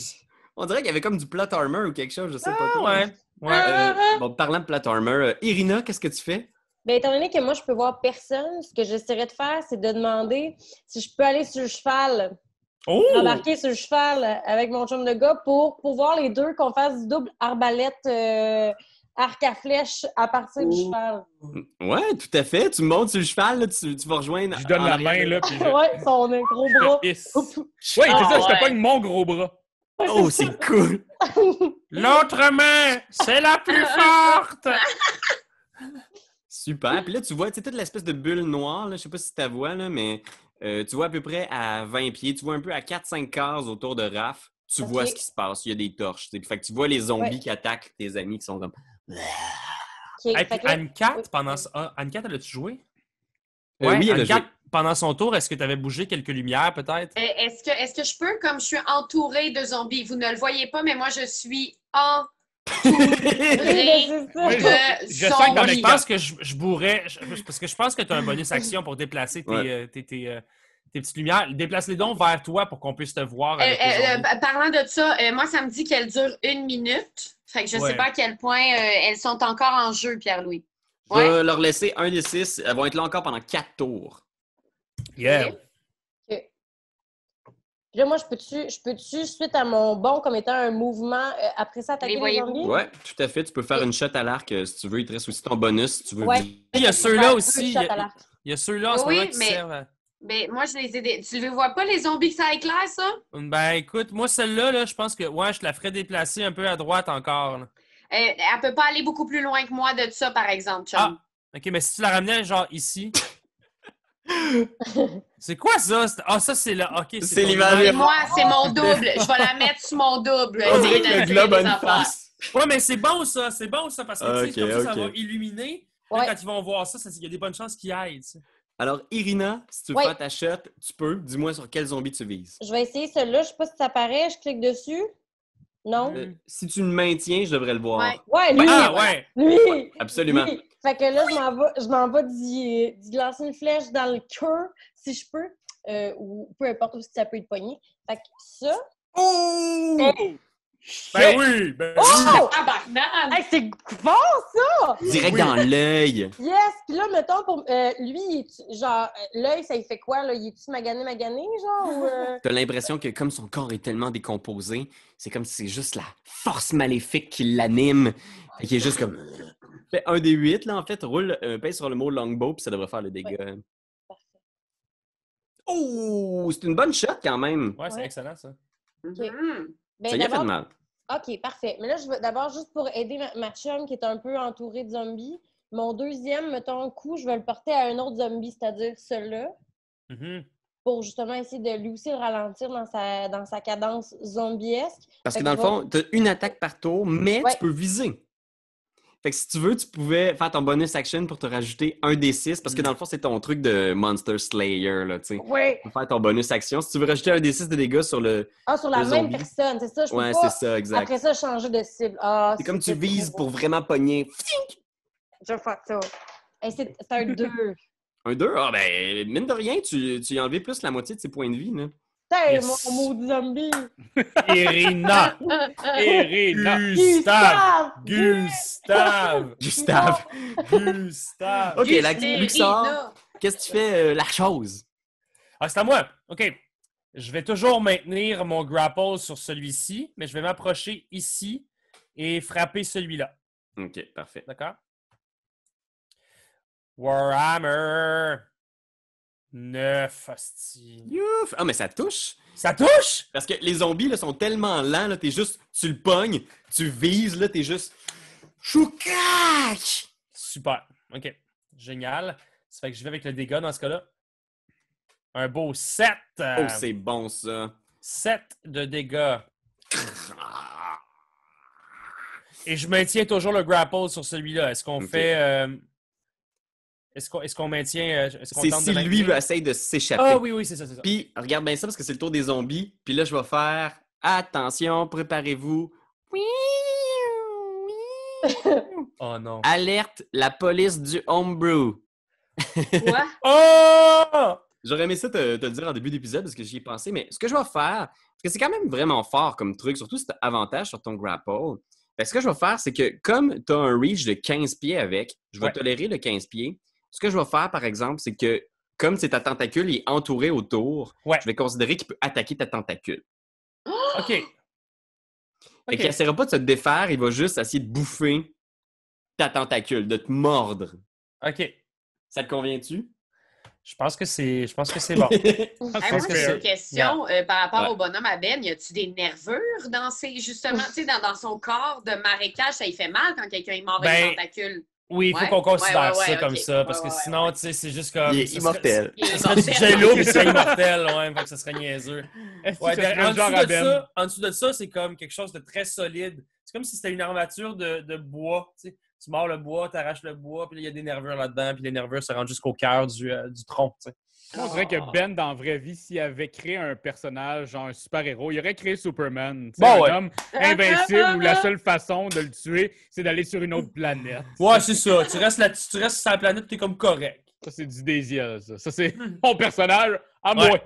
On dirait qu'il y avait comme du plot armor ou quelque chose, je sais pas trop. Ouais. Ouais. Bon, parlant de plot armor, Irina, qu'est-ce que tu fais? Ben, étant donné que moi, je peux voir personne, ce que j'essaierais de faire, c'est de demander si je peux aller sur le cheval, Oh! embarquer sur le cheval avec mon chum de gars pour pouvoir les deux qu'on fasse du double arbalète arc à flèche à partir du cheval. Ouais, tout à fait. Tu montes sur le cheval, là, tu vas rejoindre. Je donne en la arrière. main, là, puis Ouais, son gros bras. je hisse. Oui, c'est ça, je te pogne mon gros bras. Oh, c'est cool! L'autre main, c'est la plus forte! Super. Puis là, tu vois, tu sais, toute l'espèce de bulle noire, là, je sais pas si tu la vois, là, mais tu vois à peu près à 20 pieds, tu vois un peu à 4-5 cases autour de Raph, tu vois ce qui se passe. Il y a des torches. T'sais. Fait que tu vois les zombies qui attaquent tes amis qui sont comme. OK, Hey, fait puis que là- Anne-Cat, oui. pendant... Anne-Cat, elle a-tu joué? Oui, elle a Anne-Cat, joué. pendant son tour, est-ce que tu avais bougé quelques lumières, peut-être? Est-ce que je peux, comme je suis entourée de zombies, vous ne le voyez pas, mais moi, je suis en C'est ça. Oui, je sens que dans Moi, les je pense que je bourrais. Parce que je pense que tu as un bonus action pour déplacer tes petites lumières. Déplace-les donc vers toi pour qu'on puisse te voir avec tes zombies. Parlant de ça, moi, ça me dit qu'elle dure 1 minute. Fait que je sais pas à quel point elles sont encore en jeu, Pierre-Louis. Je vais leur laisser un des 6. Elles vont être là encore pendant 4 tours. Yeah. OK. Puis là, moi, je peux-tu, suite à mon bond comme étant un mouvement, après ça, attaquer Les les voyez-vous? zombies? Ouais, tout à fait. Tu peux faire une shot à l'arc si tu veux. Il te reste aussi ton bonus si tu veux. Ouais. Il y a ceux-là Ouais, aussi. deux shots à l'arc. Il y a ceux-là en ce Oui, moment qui mais- servent à... Ben, moi, je les ai. Tu ne vois pas les zombies que ça éclaire, ça? Ben, écoute, moi, celle-là, là, je pense que je te la ferais déplacer un peu à droite encore. Là. Elle peut pas aller beaucoup plus loin que moi de ça, par exemple, chum. Ah. OK, mais si tu la ramenais, genre, ici... C'est quoi ça? Ah, ça, c'est là. OK, C'est ton l'image. Et moi, c'est mon double. Je vais la mettre sur mon double. On dirait Essayer que de le tirer globe a des une affaires. face. Ouais, mais c'est bon, ça. C'est bon, ça, parce que, tu sais, Ok, comme ça ok. va illuminer. Là, Ouais. quand ils vont voir ça, il y a des bonnes chances qu'ils aillent, tu sais. Alors, Irina, si tu veux Ouais. faire ta shot, tu peux. Dis-moi sur quel zombie tu vises. Je vais essayer celui-là. Je sais pas si ça apparaît. Je clique dessus. Non? Si tu le maintiens, je devrais le voir. Ouais. Ouais, lui! Ah, ouais! Lui! Absolument. Lui. Fait que là, je m'en vais d'y lancer une flèche dans le cœur, si je peux. Ou peu importe où ça peut être pogné. Fait que ça... Oh! Ben oui! Ben oui! Oh! Ah, banane! Hey, c'est fort, ça! Direct Oui. dans l'œil. Yes! Puis là, mettons, pour lui, genre, l'œil, ça y fait quoi, là? Il est-tu magané, genre? Ou, T'as l'impression que comme son corps est tellement décomposé, c'est comme si c'est juste la force maléfique qui l'anime. Fait qu'il est juste comme... Fais un des 8, là, en fait. Roule, pèse sur le mot longbow, puis ça devrait faire le dégât. Parfait. Oh! C'est une bonne shot, quand même. Ouais, c'est Ouais. excellent, ça. Mhm. Ben, Ça y a fait d'abord- mal. OK, parfait. Mais là, je veux d'abord, juste pour aider ma chum qui est un peu entourée de zombies, mon deuxième, mettons, coup, je vais le porter à un autre zombie, c'est-à-dire celui-là, Mhm. pour justement essayer de lui aussi le ralentir dans sa cadence zombiesque. Parce Fait que que dans le je vais- fond, t'as une attaque par tour, mais Ouais. tu peux viser. Fait que si tu veux, tu pouvais faire ton bonus action pour te rajouter un des 6, parce que dans le fond, c'est ton truc de Monster Slayer, là, tu sais. Oui! Tu peux faire ton bonus action. Si tu veux rajouter un des 6 de dégâts sur le... Ah, sur la Le même zombie. personne, c'est ça? Je peux Ouais, pas, c'est ça, exact. après ça, changer de cible. Ah, C'est comme tu trop vises bon. pour vraiment pogner. Je vais faire ça. Hey, c'est un 2. Un 2? Ah ben, mine de rien, tu y as enlevé plus la moitié de ses points de vie, là. Putain, Yes. mon maudit zombie! Irina! Irina! Gustave! Gustave! Gustave! Gustave! OK, la Gustérina. Luxor, qu'est-ce que tu fais la chose? Ah, c'est à moi. OK. Je vais toujours maintenir mon grapple sur celui-ci, mais je vais m'approcher ici et frapper celui-là. OK, parfait. D'accord? Warhammer 9, hostie. Youf! Ah, mais ça touche! Ça touche? Parce que les zombies, là, sont tellement lents, là, t'es juste... Tu le pognes, tu vises, là, t'es juste... Choucac! Super. OK. Génial. Ça fait que je vais avec le dégât dans ce cas-là. Un beau 7. Oh, c'est bon, ça. 7 de dégâts. Et je maintiens toujours le grapple sur celui-là. Est-ce qu'on Ok. fait... Est-ce qu'on maintient... Est-ce qu'on C'est tente si de lui maintenir? essaye de s'échapper. Ah oui, c'est ça, c'est ça. Puis, regarde bien ça parce que c'est le tour des zombies. Puis là, je vais faire... Attention, préparez-vous. Oh non. Alerte la police du homebrew. Quoi? Oh! J'aurais aimé ça te le dire en début d'épisode parce que j'y ai pensé, mais ce que je vais faire, parce que c'est quand même vraiment fort comme truc, surtout si tu as avantage sur ton grapple, ben, ce que je vais faire, c'est que comme tu as un reach de 15 pieds avec, je vais Ouais. tolérer le 15 pieds. Ce que je vais faire, par exemple, c'est que comme c'est ta tentacule, il est entouré autour, Ouais. je vais considérer qu'il peut attaquer ta tentacule. OK. Fait OK. qu'il n'essaiera pas de se défaire, il va juste essayer de bouffer ta tentacule, de te mordre. OK. Ça te convient-tu? Je pense que c'est bon. Hey, pense moi, que j'ai c'est- une question par rapport Ouais. au bonhomme à Ben. Y a-tu des nervures dans ses, justement, tu sais, dans son corps de marécage? Ça y fait mal quand quelqu'un est mort Ben, avec une tentacule. Oui, il faut Ouais. qu'on considère Ouais, ça ok. comme ça, parce que Ouais, sinon, ouais. tu sais, c'est juste comme... Il est ça serait- immortel. Il est Ça serait du immortel. jello, puis c'est immortel, ouais, fait que ça serait niaiseux. Est-ce que Ouais, ça serait en, le genre dessous à de Ben? ça, en dessous de ça, c'est comme quelque chose de très solide. C'est comme si c'était une armature de bois, tu sais. tu mords le bois, tu arraches le bois, puis là, il y a des nervures là-dedans, puis les nervures se rendent jusqu'au cœur du tronc, tu sais. Moi, on dirait que Ben, dans la vraie vie, s'il avait créé un personnage, genre un super-héros, il aurait créé Superman. Tu sais, Bon, un ouais. homme invincible où la seule façon de le tuer, c'est d'aller sur une autre planète. Ouais, c'est ça. Tu restes sur la planète, t'es comme correct. Ça, c'est du Désiel, ça. Ça, c'est mon personnage à moi. Ouais.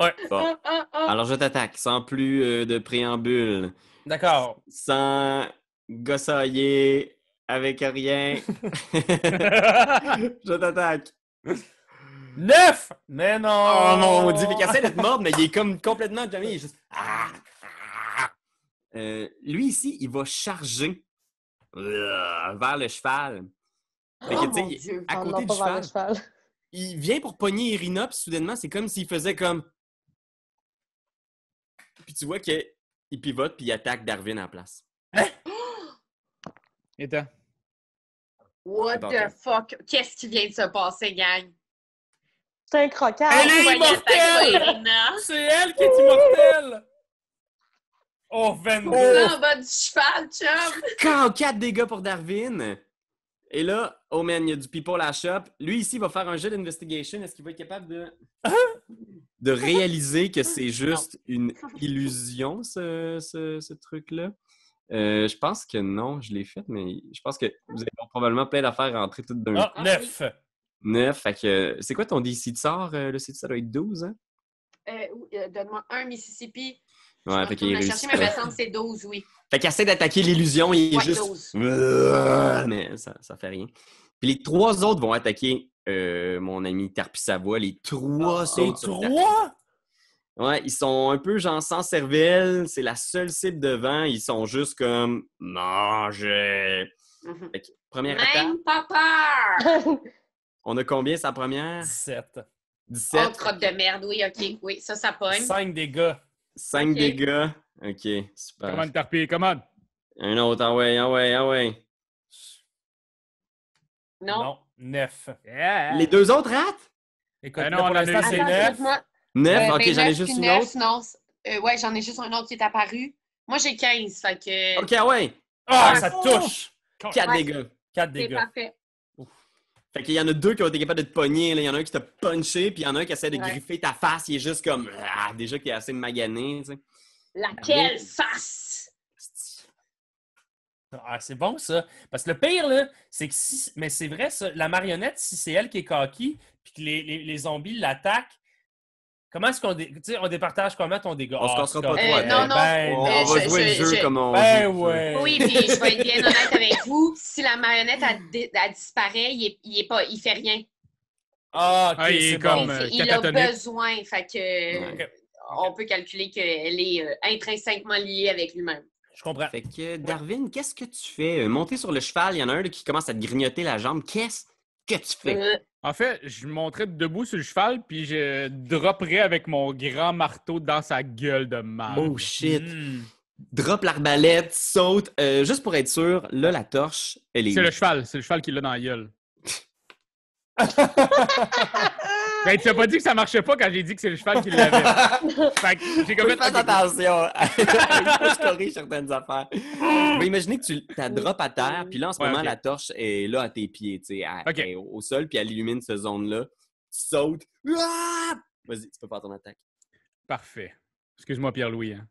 Ouais. Bon. Alors, je t'attaque sans plus de préambule, D'accord. sans gossailler, avec rien. Je t'attaque. 9! Mais non! Oh non, on dit qu'il essaie d'être mort, mais il est comme complètement jamais. Il est juste. Lui ici, il va charger vers le cheval. Fait que, Oh tu sais, mon Dieu. à Oh côté non, du pas vers le cheval, cheval. il vient pour pogner Irina, puis soudainement, c'est comme s'il faisait comme. Puis tu vois qu'il pivote, puis il attaque Darwin à la place. Et toi? What Bon, the ok. fuck? Qu'est-ce qui vient de se passer, gang? C'est un croquant. Elle est Voyez immortelle! attaquer Irina. C'est elle qui est immortelle! Oh, 22! En bas du cheval, chum! Quand 4 dégâts pour Darwin. Et là, oh man, il y a du people à la shop. Lui ici, il va faire un jet d'investigation. Est-ce qu'il va être capable de réaliser que c'est juste une illusion, ce truc-là? Je pense que non, je l'ai fait, mais je pense que vous avez probablement plein d'affaires à rentrer toutes d'un Ah, coup. 9! 9, fait que c'est quoi ton DC de sort? Le DC ça doit être 12, hein? Donne-moi un Mississippi. Ouais, Je fait vais qu'il retourner réussit. chercher, mais il me semble que c'est 12, oui. Fait qu'il essaie d'attaquer l'illusion, il est Ouais, juste... 12. Mais ça fait rien. Puis les 3 autres vont attaquer mon ami Tarpisavoie. Les 3 C'est sautent sur 3? Ouais, ils sont un peu genre sans cervelle. C'est la seule cible devant. Ils sont juste comme manger. Mhm. Fait que, première attaque. Même pas peur! On a combien sa première? 17. 17. Oh, crotte de merde, oui, OK. Oui, ça pogne. 5 dégâts. 5 Ok. dégâts. OK, super. Commande, Tarpi, commande. Un autre, ah ouais. Non. 9. Yeah. Les 2 autres ratent? Écoute, Ben non, là, pour on en a l'instant, eu c'est sept. 9. Excuse-moi. 9? OK, Ben, j'en ai 9 juste puis une 9, autre. non. Ouais, j'en ai juste un autre qui est apparu. Moi, j'ai 15, fait que... OK, ah ouais. Ah, ça touche! 4 Ouais. dégâts. 4 C'est dégâts. parfait. Fait qu'il y en a 2 qui ont été capables de te pogner. Là. Il y en a un qui t'a punché, puis il y en a un qui essaie de Ouais. griffer ta face. Il est juste comme... déjà qu'il est assez magané, tu sais. Laquelle face? Ah, c'est bon, ça. Parce que le pire, là, c'est que si... Mais c'est vrai, ça. La marionnette, si c'est elle qui est coquille, puis que les zombies l'attaquent, comment est-ce qu'on... Tu sais, on départage comment ton dégât? On se Ah, cassera c'est pas correct. trop. non, non. Ben, On non. va je- jouer le je- jeu je- comme on Ben, joue. ouais. Oui, puis je vais être bien honnête avec vous. Si la marionnette, elle disparaît, il fait rien. Ah, ok, Ah, il est c'est comme, bon. Il a catatonique. besoin, fait que... Ok. On peut calculer qu'elle est intrinsèquement liée avec lui-même. Je comprends. Fait que, Darwin, qu'est-ce que tu fais? Monter sur le cheval, il y en a un là, qui commence à te grignoter la jambe. Qu'est-ce que tu fais? En fait, je monterais debout sur le cheval, puis je dropperais avec mon grand marteau dans sa gueule de marde. Oh shit! Hmm. Drop l'arbalète, saute. Juste pour être sûr, là, la torche, elle est C'est où? le cheval qui l'a dans la gueule. Ben, tu n'as pas dit que ça marchait pas quand j'ai dit que c'est le cheval qui l'avait. Fait que j'ai Faut comme que je fasse attention. Je corrige certaines affaires. Mais imaginez que tu la droppes à terre, puis là, en ce Ouais, moment, ok. la torche est là à tes pieds, tu sais, Ok. elle est au sol, puis elle illumine cette zone-là. Tu sautes. Ah! Vas-y, tu peux faire ton attaque. Parfait. Excuse-moi, Pierre-Louis. Hein.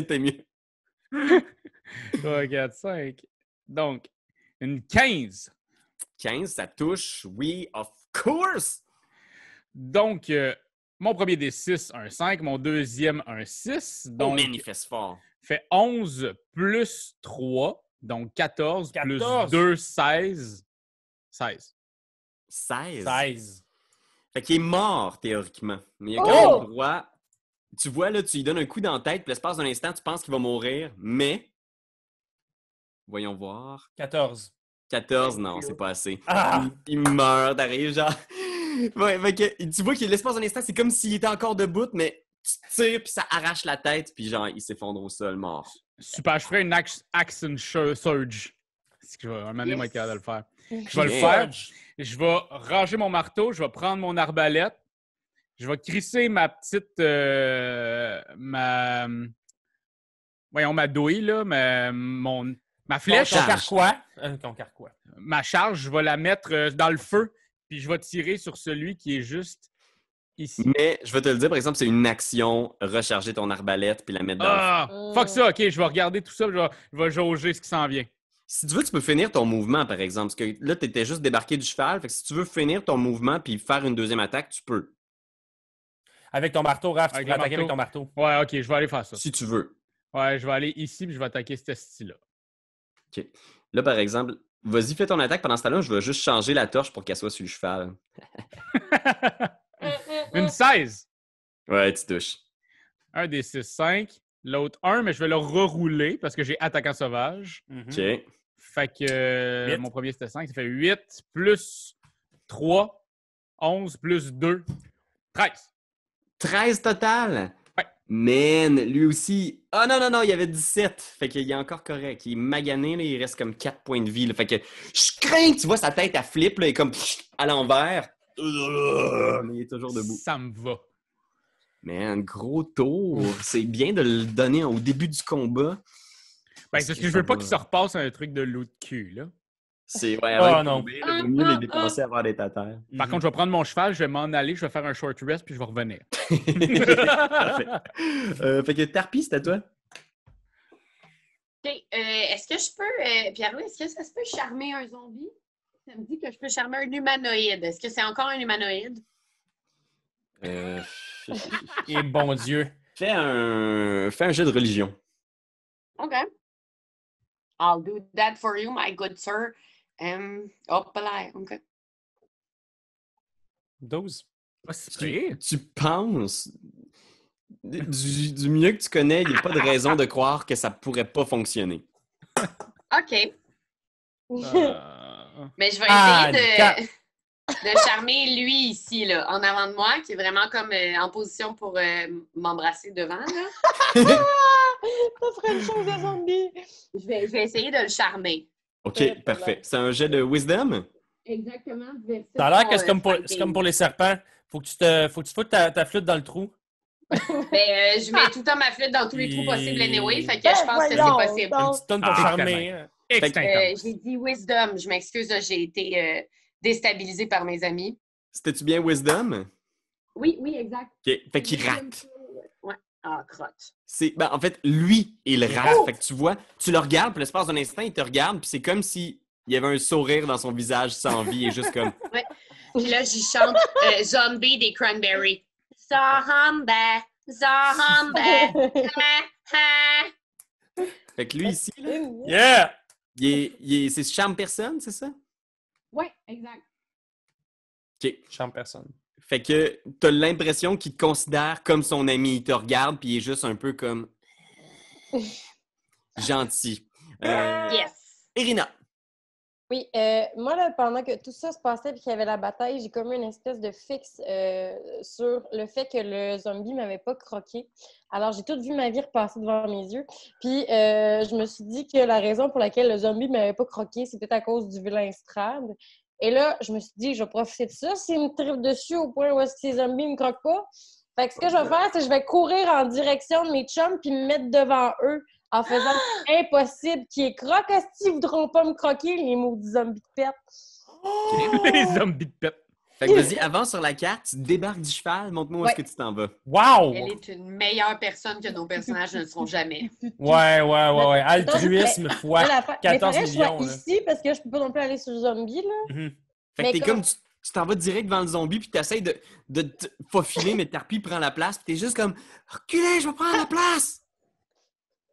T'es mieux. 3, 4, 5. Donc, une 15. 15, ça touche. Oui, of course! Donc, mon premier des 6, un 5. Mon deuxième, un 6. On Donc, manifeste fort. fait 11 plus 3. Donc, 14, 14. plus 2, 16. 16. 16. 16. Fait qu'il est mort, théoriquement. Mais il a Oh! quand même le droit. Tu vois, là, tu lui donnes un coup dans la tête, puis l'espace d'un instant, tu penses qu'il va mourir, mais. Voyons voir. 14. 14, non, c'est pas assez. Ah! Il meurt, t'arrives, genre. Ouais, fait que, tu vois que l'espace d'un instant, c'est comme s'il était encore debout, mais tu tires, puis ça arrache la tête, puis genre, il s'effondre au sol, mort. Super, je ferai une action surge. C'est que un moment donné, Yes. moi, être capable de le faire. Je vais le Yeah. faire. Je vais ranger mon marteau, je vais prendre mon arbalète, je vais crisser ma petite. Ma douille, là, mon Ma flèche, Ton carquois. Ton carquois. ma charge, je vais la mettre dans le feu, puis je vais tirer sur celui qui est juste ici. Mais je vais te le dire, par exemple, c'est une action, recharger ton arbalète puis la mettre dans le feu. Ah! Fuck ça, OK, je vais regarder tout ça, je vais jauger ce qui s'en vient. Si tu veux, tu peux finir ton mouvement, par exemple. Parce que là, tu étais juste débarqué du cheval. Fait que si tu veux finir ton mouvement puis faire une deuxième attaque, tu peux. Avec ton marteau, Raph, tu Avec peux le attaquer avec marteau. ton marteau. Ouais, OK, je vais aller faire ça. Si tu veux. Ouais, je vais aller ici, puis je vais attaquer ce style-là. OK. Là, par exemple, vas-y, fais ton attaque. Pendant ce temps-là, je vais juste changer la torche pour qu'elle soit sur le cheval. Une 16. Ouais, tu touches. Un des 6, 5. L'autre 1, mais je vais le rerouler parce que j'ai attaquant sauvage. Mhm. OK. Fait que Huit. mon premier c'était 5. Ça fait 8 plus 3, 11 plus 2, 13. 13 total? Ouais. Man, lui aussi. Ah non, il y avait 17. Fait qu'il est encore correct. Il est magané, là, il reste comme 4 points de vie. Là. Fait que je crains que tu vois sa tête, elle flippe, là, et comme à l'envers. Mais il est toujours debout. Ça me va. Man, gros tour. C'est bien de le donner au début du combat. Ben, c'est parce que je veux pas qu'il se repasse un truc de loup de cul, là. C'est ouais, Oh, avant de non. tomber, il vaut mieux les dépenser avant d'être à terre. Par contre, je vais prendre mon cheval, je vais m'en aller, je vais faire un short rest, puis je vais revenir. Parfait. Fait que Tarpi, c'est à toi? OK. Est-ce que je peux, Pierre-Louis, est-ce que ça se peut charmer un zombie? Ça me dit que je peux charmer un humanoïde. Est-ce que c'est encore un humanoïde? Et bon Dieu. Fais un jeu de religion. OK. I'll do that for you, my good sir. Hop là, OK. 12. Ah, c'est pire. Tu penses, du mieux que tu connais, il n'y a pas de raison de croire que ça pourrait pas fonctionner. OK. Mais je vais Ah, essayer de charmer lui ici, là, en avant de moi, qui est vraiment comme en position pour m'embrasser devant. Là. Ça ferait une chose de zombie. Je vais essayer de le charmer. OK, parfait. C'est un jet de wisdom? Exactement. Ça a l'air que c'est comme pour les serpents. Faut que tu foutes ta flûte dans le trou. Ben, je mets tout le temps ma flûte dans tous les trous possibles anyway, fait que Ben, je pense que c'est voyons possible. donc. Tu donnes pour Ah, charmer. hein. Extincteur. J'ai dit wisdom. Je m'excuse, là, j'ai été déstabilisée par mes amis. C'était-tu bien wisdom? Oui, exact. OK, fait qu'il rate. Ouais. Ah, crotte. En fait, lui, il Il rate. rate. Fait que tu vois, tu le regardes, puis l'espace d'un instant, il te regarde, puis c'est comme si il y avait un sourire dans son visage sans vie, et juste comme... Puis là, j'y chante Zombie des Cranberries. Zombie, zombie, Fait que lui, ici, là, Yeah! c'est charme personne, c'est ça? Ouais, exact. OK. Je chante personne. Fait que t'as l'impression qu'il te considère comme son ami. Il te regarde, puis il est juste un peu comme... gentil. Yes. Irina. Oui, moi, là, pendant que tout ça se passait et qu'il y avait la bataille, j'ai comme une espèce de fixe sur le fait que le zombie m'avait pas croqué. Alors, j'ai toute vu ma vie repasser devant mes yeux. Puis, je me suis dit que la raison pour laquelle le zombie m'avait pas croqué, c'était à cause du vilain Strad. Et là, je me suis dit, je vais profiter de ça. S'il me tripe dessus au point où est-ce que ces zombies me croquent pas. Fait que ce que je vais faire, c'est que je vais courir en direction de mes chums puis me mettre devant eux en faisant impossible qu'ils est croque. S'ils voudront pas me croquer, les maudits zombies de pète. Les zombies de pète. Fait que vas-y, avance sur la carte, tu débarques du cheval, montre-moi où est-ce que tu t'en vas. Wow! Elle est une meilleure personne que nos personnages ne le seront jamais. Ouais. Altruisme fois Mais 14 faudrait que je sois millions. là. ici parce que je peux pas non plus aller sur le zombie, là. Mhm. Fait que Mais t'es comme- comme, tu t'en vas direct devant le zombie, puis t'essayes de te faufiler, mais Tarpi prend la place, puis t'es juste comme, reculez, je vais prendre la place!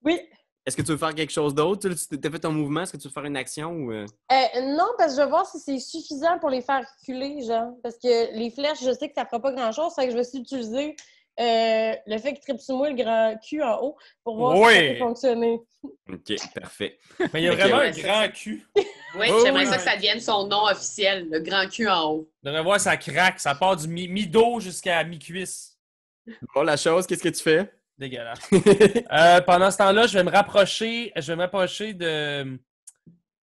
Oui. Est-ce que tu veux faire quelque chose d'autre? Tu t'as fait ton mouvement, est-ce que tu veux faire une action ou... Non, parce que je vais voir si c'est suffisant pour les faire reculer, genre. Parce que les flèches, je sais que ça fera pas grand-chose, fait que je vais utiliser le fait qu'il tripe sur moi le grand cul en haut pour voir si ça Oui. peut fonctionner. OK, parfait. Mais il y a Fait que- vraiment un Ouais, c'est grand ça. cul. Oui, Oh, j'aimerais oui. ça que ça devienne son nom officiel, le grand cul en haut. On devrait voir ça craque. Ça part du mi-dos jusqu'à mi-cuisse. Bon, la chose, qu'est-ce que tu fais? Dégueulasse. Pendant ce temps-là, je vais me rapprocher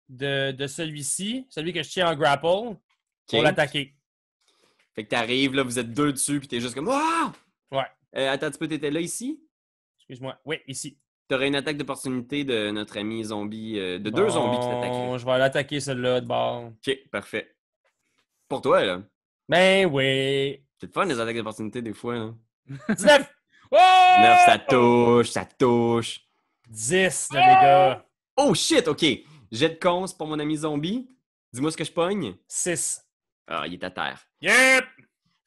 de celui-ci, celui que je tiens en grapple, pour OK. l'attaquer. Fait que t'arrives, là, vous êtes deux dessus, puis t'es juste comme, waouh! Ouais. Attends un petit peu, t'étais là, ici? Excuse-moi. Oui, ici. T'aurais une attaque d'opportunité de notre ami zombie, de deux zombies qui t'attaqueraient. Je vais l'attaquer, celui-là, de bord. Ok, parfait. Pour toi, là. Ben oui. C'est le fun, les attaques d'opportunité, des fois, là. 19! Oh! 9, ça touche, ça touche. 10 de dégâts. Oh shit, ok. Jet de cons pour mon ami zombie. Dis-moi ce que je pogne. 6. Ah, il est à terre. Yep!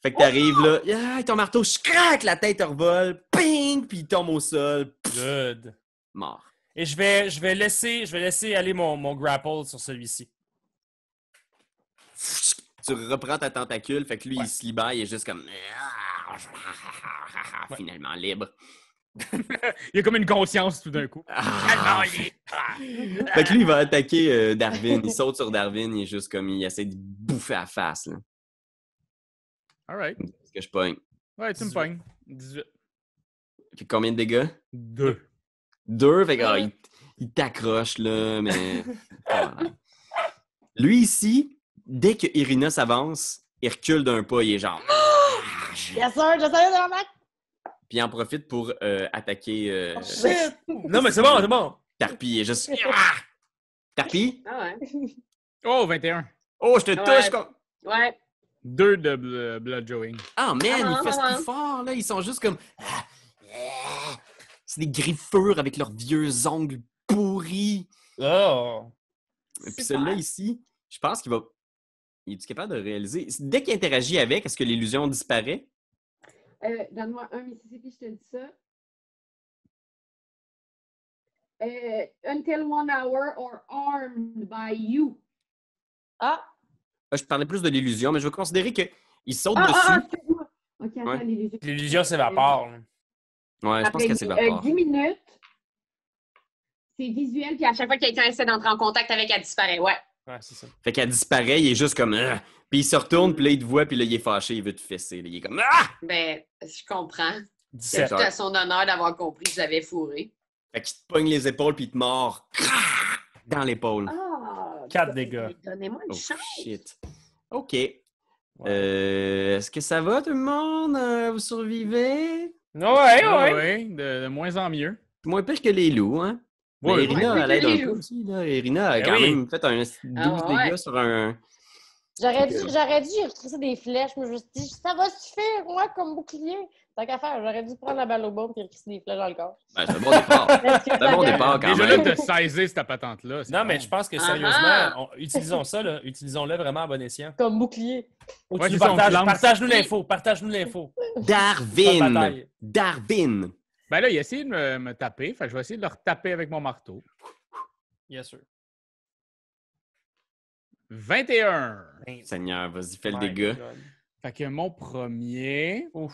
Fait que t'arrives là, ton marteau, je craque, la tête revole, ping, puis il tombe au sol, Good. mort. Et je vais laisser aller mon grapple sur celui-ci. Tu reprends ta tentacule, fait que lui, Ouais. il se libère, il est juste comme... Ouais. Finalement libre. Il y a comme une conscience tout d'un coup. Ah. Fait que lui, il va attaquer Darwin. Il saute sur Darwin, il est juste comme... Il essaie de bouffer à face, là. All right. Parce que je pogne. Ouais, tu me 18. pognes. 18. Fait combien de dégâts? 2. 2, fait que il t'accroche, là, mais... Lui, ici, dès que Irina s'avance, il recule d'un pas, il est genre... Yes, sir, j'essaie de la mettre. Puis il en profite pour attaquer Shit! Non, mais c'est bon, c'est bon. Tarpi. Il est juste... Tarpi? Ah ouais. Oh, 21. Oh, je te Ouais. touche comme... Ouais. 2 de blood drawing. Ah, man, ils fessent plus fort, là. Ils sont juste comme... C'est des griffures avec leurs vieux ongles pourris. Oh! Et puis Super. celui-là ici, je pense qu'il va... Il est capable de réaliser... Dès qu'il interagit avec, est-ce que l'illusion disparaît? Donne-moi un Mississippi, je te dis ça. Until 1 hour or armed by you. Ah, Je parlais plus de l'illusion, mais je vais considérer qu'il saute dessus. excuse-moi. Ok, attends, Ouais. l'illusion. L'illusion s'évapore. là. Ouais, je pense Après que c'est vapeur. 10 minutes, c'est visuel, puis à chaque fois que quelqu'un essaie d'entrer en contact avec, elle disparaît. Ouais. Ouais, c'est ça. Fait qu'elle disparaît, il est juste comme... Puis il se retourne, puis là, il te voit, puis là, il est fâché, il veut te fesser. Là. Il est comme... Ben, je comprends. C'est 17. tout à son honneur d'avoir compris que je l'avais fourré. Fait qu'il te pogne les épaules, puis il te mord. Dans l'épaule. Ah! 4 dégâts. Donnez-moi une Oh, chance. shit. OK. Est-ce que ça va, tout le monde? Vous survivez? Ouais. Ouais, de moins en mieux. Moins pire que les loups, hein? Mais Ouais, Irina, ouais, elle aide que un les peu loups. aussi, là. Irina a Ben quand oui. même fait un 12 ouais. dégâts sur un... j'aurais dû y recrisser des flèches, mais je me suis dit, ça va suffire, moi, comme bouclier. Tant qu'à faire, j'aurais dû prendre la balle au bon et recrisser des flèches dans le corps. Ben, c'est un bon départ. Est-ce que C'est un bon ça départ, quand Déjà même. là, de saisir cette patente-là. c'est Non, bon. mais je pense que Ah sérieusement, utilisons ça, là. Utilisons-le vraiment à bon escient. Comme bouclier. Ou Ouais, tu nous c'est ça, on te lance. partage-nous l'info. Partage-nous l'info. Bonne Darwin! bataille. Darwin! Ben là, il a essayé de me taper. Fait que je vais essayer de le retaper avec mon marteau. Bien sûr. 21. Seigneur, vas-y, fais le My dégât. God. Fait que mon premier Ouf.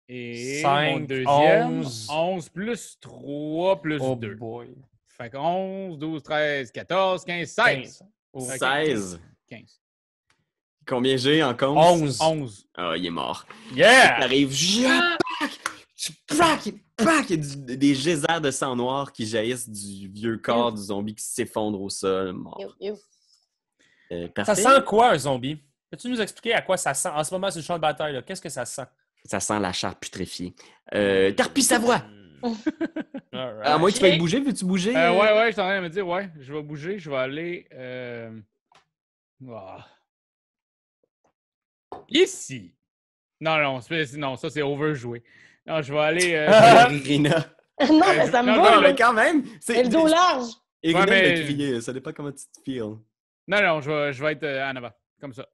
et 5, mon deuxième, 11. 11 plus 3 plus Oh 2. boy. Fait que 11, 12, 13, 14, 15, 16. 15. Oh. 16. 15. Combien j'ai en compte? 11. 11. Ah, il est mort. Yeah! T'arrives, pac! Il y a des geysers de sang noir qui jaillissent du vieux corps du zombie qui s'effondre au sol, mort. Yo. Ça Parfait. sent quoi, un zombie? Peux-tu nous expliquer à quoi ça sent? En ce moment, sur le champ de bataille, là, qu'est-ce que ça sent? Ça sent la chair putréfiée. Tarpi Savoie! Alright. À moins que tu veuilles bouger, veux-tu bouger? Ouais, je suis en train de me dire, ouais, je vais bouger, je vais aller. Ici. Non, ça c'est overjoué. Non, je vais aller. Irina. Non, mais ça me Non, va, Non, là. mais quand même! Et le dos large. Irina Ouais, mais- l'a crié, ça dépend comment tu te feels. Non, je vais être en avant. Comme ça.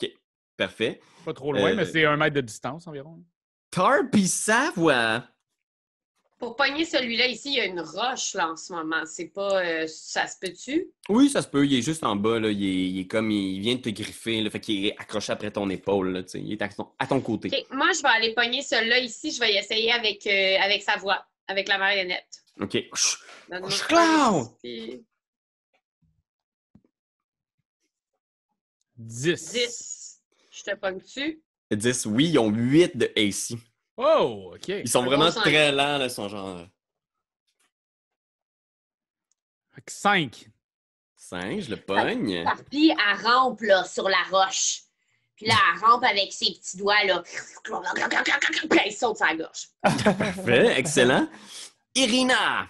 Parfait. Pas trop loin, Euh, mais c'est 1 mètre de distance environ. Tarpi Savoie! Pour pogner celui-là ici, il y a une roche là en ce moment. C'est pas. Ça se peut-tu? Oui, ça se peut. Il est juste en bas. Là. Il est comme... Il vient de te griffer. Là, fait qu'il est accroché après ton épaule. Là, tu sais. Il est à ton côté. OK. Moi, je vais aller pogner celui-là ici. Je vais y essayer avec sa voix, avec la marionnette. OK. Donne-moi Clown! un, puis 10. 10. Je te pogne dessus. 10, oui, ils ont 8 de AC. Oh, OK. Ils sont Un vraiment bon cinq. très lents. Là. Ils sont genre... Fait que 5. 5, je le pogne. Puis elle rampe là, sur la roche. Puis là, elle rampe avec ses petits doigts là. Puis elle saute sa gorge. Parfait, excellent. Irina!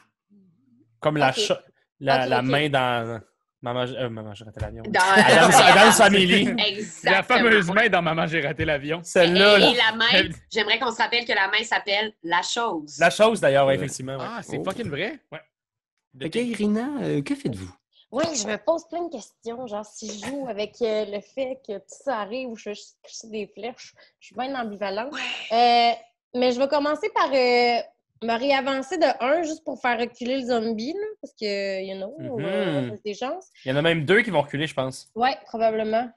Comme Ok. la Ok. main dans Maman, j'ai raté l'avion. Adam's Family. Exactement. La fameuse main dans Maman, j'ai raté l'avion. Celle-là, Et là. la main, j'aimerais qu'on se rappelle que la main s'appelle la chose. La chose, d'ailleurs, Ouais. effectivement. Ouais. Ah, c'est Oh. fucking vrai? Fait que, Irina, que faites-vous? Oui, je me pose plein de questions. Genre, si je joue avec le fait que ça arrive ou je suis des flèches, je suis bien ambivalente. Mais je vais commencer par me réavancer de 1 juste pour faire reculer le zombie, là, parce que, you know, on a des chances. Il y en a même 2 qui vont reculer, je pense. Ouais, probablement.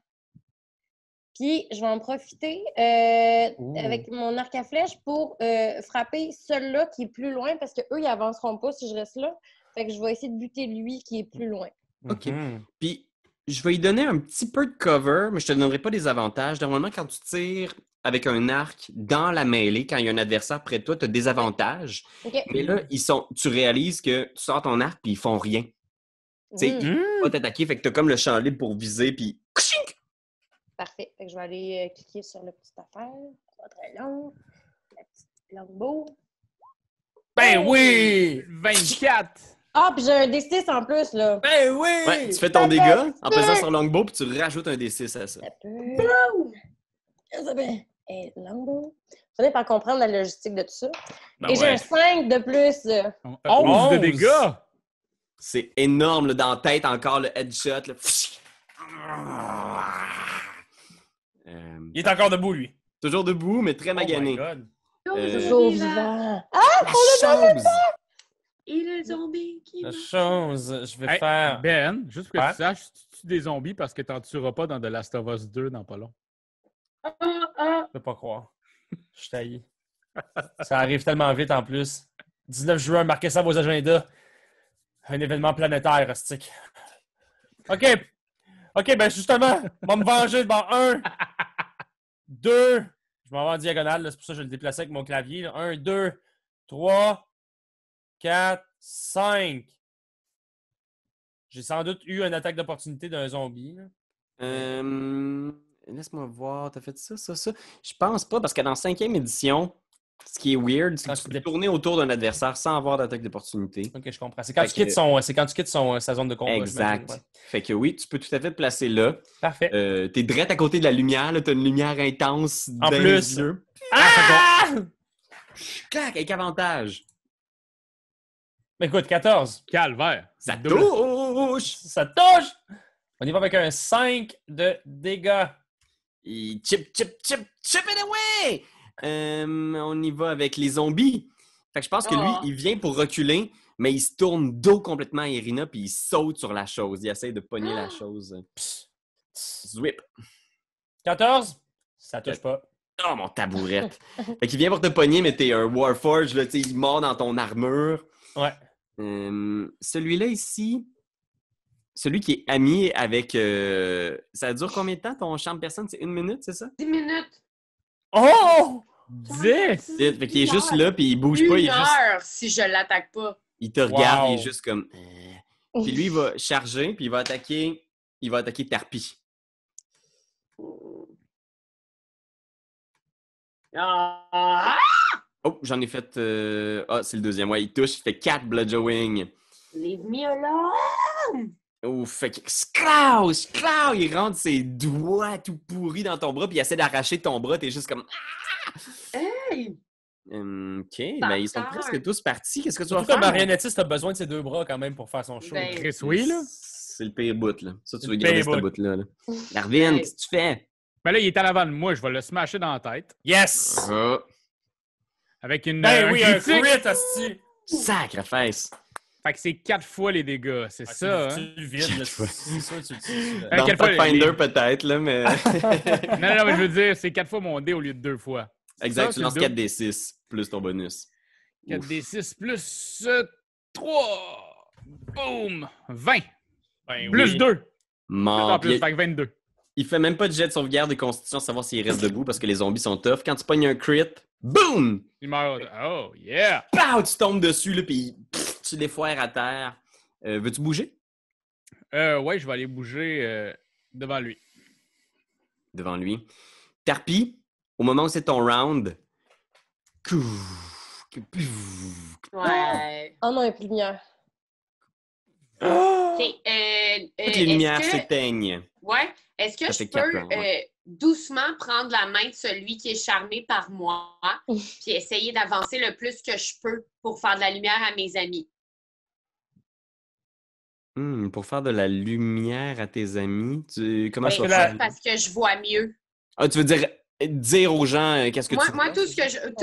Puis, je vais en profiter avec mon arc à flèche pour frapper celui-là qui est plus loin parce qu'eux, ils avanceront pas si je reste là. Fait que je vais essayer de buter lui qui est plus loin. OK. Mhm. Puis, je vais y donner un petit peu de cover, mais je te donnerai pas des avantages. Normalement, quand tu tires avec un arc dans la mêlée, quand il y a un adversaire près de toi, tu as des avantages. OK. Mais là, tu réalises que tu sors ton arc puis ils font rien. Tu sais, ils vont pas t'attaquer, fait que tu as comme le champ libre pour viser, puis... Parfait. Fait que je vais aller cliquer sur la petite affaire. Pas très long. La petite longbow. Ben oui! 24! Ah, puis j'ai un D6 en plus, là. Ben oui! Ouais, tu fais ton dégât en pesant sur Longbow, puis tu rajoutes un D6 à ça. Ça peut... Ça peut... longbow. Vous allez pas comprendre la logistique de tout ça. Ben Et j'ai un 5 de plus. 11 de 11. dégâts! C'est énorme, là, dans la tête, encore le headshot. Là. Il est encore debout, lui. Toujours debout, mais très Oh my magané. God. Toujours vivant. La chose! Et le zombie qui La meurt. chose, je vais Hey, faire... Ben, juste pour que Ouais. tu saches, tu tues des zombies parce que t'en tueras pas dans The Last of Us 2 dans pas long. Je peux pas croire. Je suis taillé. Ça arrive tellement vite en plus. 19 juin, marquez ça à vos agendas. Un événement planétaire, rustique. OK. OK, ben justement, on va me venger devant 1, 2. Je m'en vais en diagonale, là, c'est pour ça que je le déplaçais avec mon clavier. 1, 2, 3, 4, 5. J'ai sans doute eu une attaque d'opportunité d'un zombie. Là. Laisse-moi voir, t'as fait ça? Je pense pas, parce que dans la 5e édition, ce qui est weird, c'est que tu peux tourner autour d'un adversaire sans avoir d'attaque d'opportunité. OK, je comprends. C'est quand Fait tu quittes sa zone de combat. Exact. j'imagine, ouais. Fait que oui, tu peux tout à fait te placer là. Parfait. T'es direct à côté de la lumière, là, t'as une lumière intense En dans plus. les yeux. Ah! Clac, avec avantage. Mais écoute, 14. Calvaire! Ça Double. touche! Ça touche! On y va avec un 5 de dégâts. Et chip it away! On y va avec les zombies. Fait que je pense que lui, il vient pour reculer, mais il se tourne dos complètement à Irina puis il saute sur la chose. Il essaie de pogner la chose. Zwip! 14? Ça touche pas. Oh, mon tabourette! Fait qu'il vient pour te pogner, mais t'es un Warforge, là, tu sais, il mord dans ton armure. Ouais. Celui-là ici, celui qui est ami avec... ça dure combien de temps, ton champ de personne? C'est 1 minute, c'est ça? 10 minutes. Oh! 10! Fait qu'il est juste là, puis il bouge pas, il est Une juste... heure si je l'attaque pas. Il te regarde, Wow. il est juste comme... Puis lui, il va charger, puis il va attaquer Tarpi. Ah! Oh, j'en ai fait... Ah, c'est le deuxième. Ouais, il touche, il fait 4 bludgeoning. Leave me alone! Oh, fait que... Sclaw! Il rentre ses doigts tout pourris dans ton bras, puis il essaie d'arracher ton bras, t'es juste comme... Hey! OK, ben ils sont presque tous partis. Qu'est-ce que tu vas Surtout faire? comme marionnettiste a besoin de ses 2 bras quand même pour faire son show. Ben, Chris, oui, là. C'est le pire bout, là. Ça, tu C'est veux le garder pire ce bout-là. Là. Darwin, qu'est-ce que tu fais? Ben là, il est à l'avant de moi, je vais le smasher dans la tête. Yes! Ah, Avec une. Ben oui, un critique. crit, asti! sacrifice! Fait que c'est 4 fois les dégâts, c'est ça, hein? Tu le vides, là. C'est sûr, tu le tues. Hey, Dans quelle fois Pathfinder, les- peut-être, là, mais... Non, mais je veux dire, c'est 4 fois mon dé au lieu de 2 fois. exact, Ça, tu c'est lances le 4d6 plus ton bonus. 4d6 plus 3. Boum! 20. Ben Plus oui. 2. Mort. En plus, Puis fait que 22. il fait même pas de jet de sauvegarde de constitution savoir s'il reste debout parce que les zombies sont tough. Quand tu pognes un crit, boum! Il meurt. Oh, yeah! Pow! Tu tombes dessus, là, puis tu l'effoires à terre. Veux-tu bouger? Ouais, je vais aller bouger devant lui. Devant lui. Tarpi, au moment où c'est ton round, Ouais. Oh non, il n'y a plus de lumière. OK. Toutes les lumières s'éteignent. Ouais. Est-ce que Ça je fait peux 4 ans, ouais. doucement prendre la main de celui qui est charmé par moi puis essayer d'avancer le plus que je peux pour faire de la lumière à mes amis? Pour faire de la lumière à tes amis, comment Ben, tu vas faire? parce que je vois mieux. Ah, tu veux dire aux gens qu'est-ce que tu Moi, veux? tout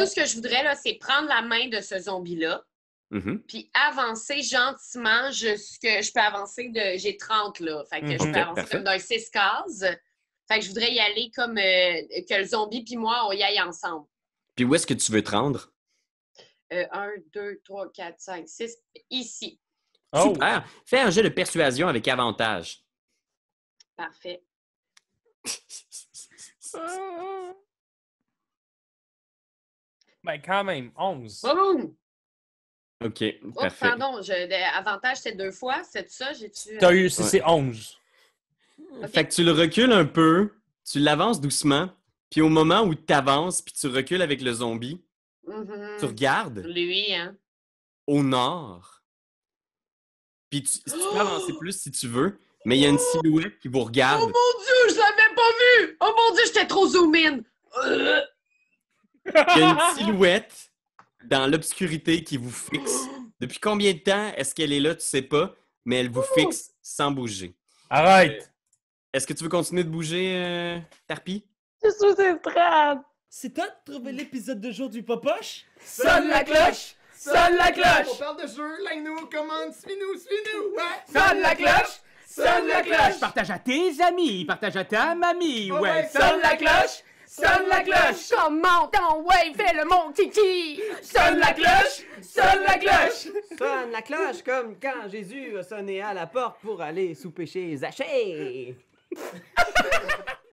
ce que je voudrais, là, c'est prendre la main de ce zombie-là Mhm. puis avancer gentiment jusque... Je peux avancer de... J'ai 30, là. Fait que je peux Ok, avancer parfait. comme d'un 6 cases. Fait que je voudrais y aller comme que le zombie puis moi, on y aille ensemble. Puis où est-ce que tu veux te rendre? 1, 2, 3, 4, 5, 6. Ici. Oh! Super! Fais un jeu de persuasion avec avantage. Parfait. Ben, quand même, 11. Boum! OK, Oh, parfait. pardon. Avantage, c'était 2 fois. C'est ça? J'ai-tu... T'as eu, Ouais. c'est 11. Fait que tu le recules un peu, tu l'avances doucement, puis au moment où tu avances puis tu recules avec le zombie, tu regardes Lui, hein? au nord. Puis tu peux avancer plus si tu veux, mais il y a une silhouette qui vous Oh regarde. mon Dieu, je l'avais pas vu! Oh mon Dieu, j'étais trop zoom in! Il y a une silhouette dans l'obscurité qui vous fixe. Depuis combien de temps est-ce qu'elle est là, tu sais pas, mais elle vous fixe sans bouger. Arrête! Est-ce que tu veux continuer de bouger, Tarpi? Je suis sous ces strates. C'est toi de trouver l'épisode de jour du Popoche? Sonne la cloche! Sonne la On cloche! parle de jeu, like-nous, commande, suis-nous, ouais! Sonne la cloche! Sonne la cloche! Partage à tes amis, partage à ta mamie, ouais. Sonne la cloche! Sonne la cloche! Comment ton ouais, fais-le mon titi! Sonne la cloche! Sonne la cloche! Sonne la cloche comme quand Jésus a sonné à la porte pour aller souper chez Zachée.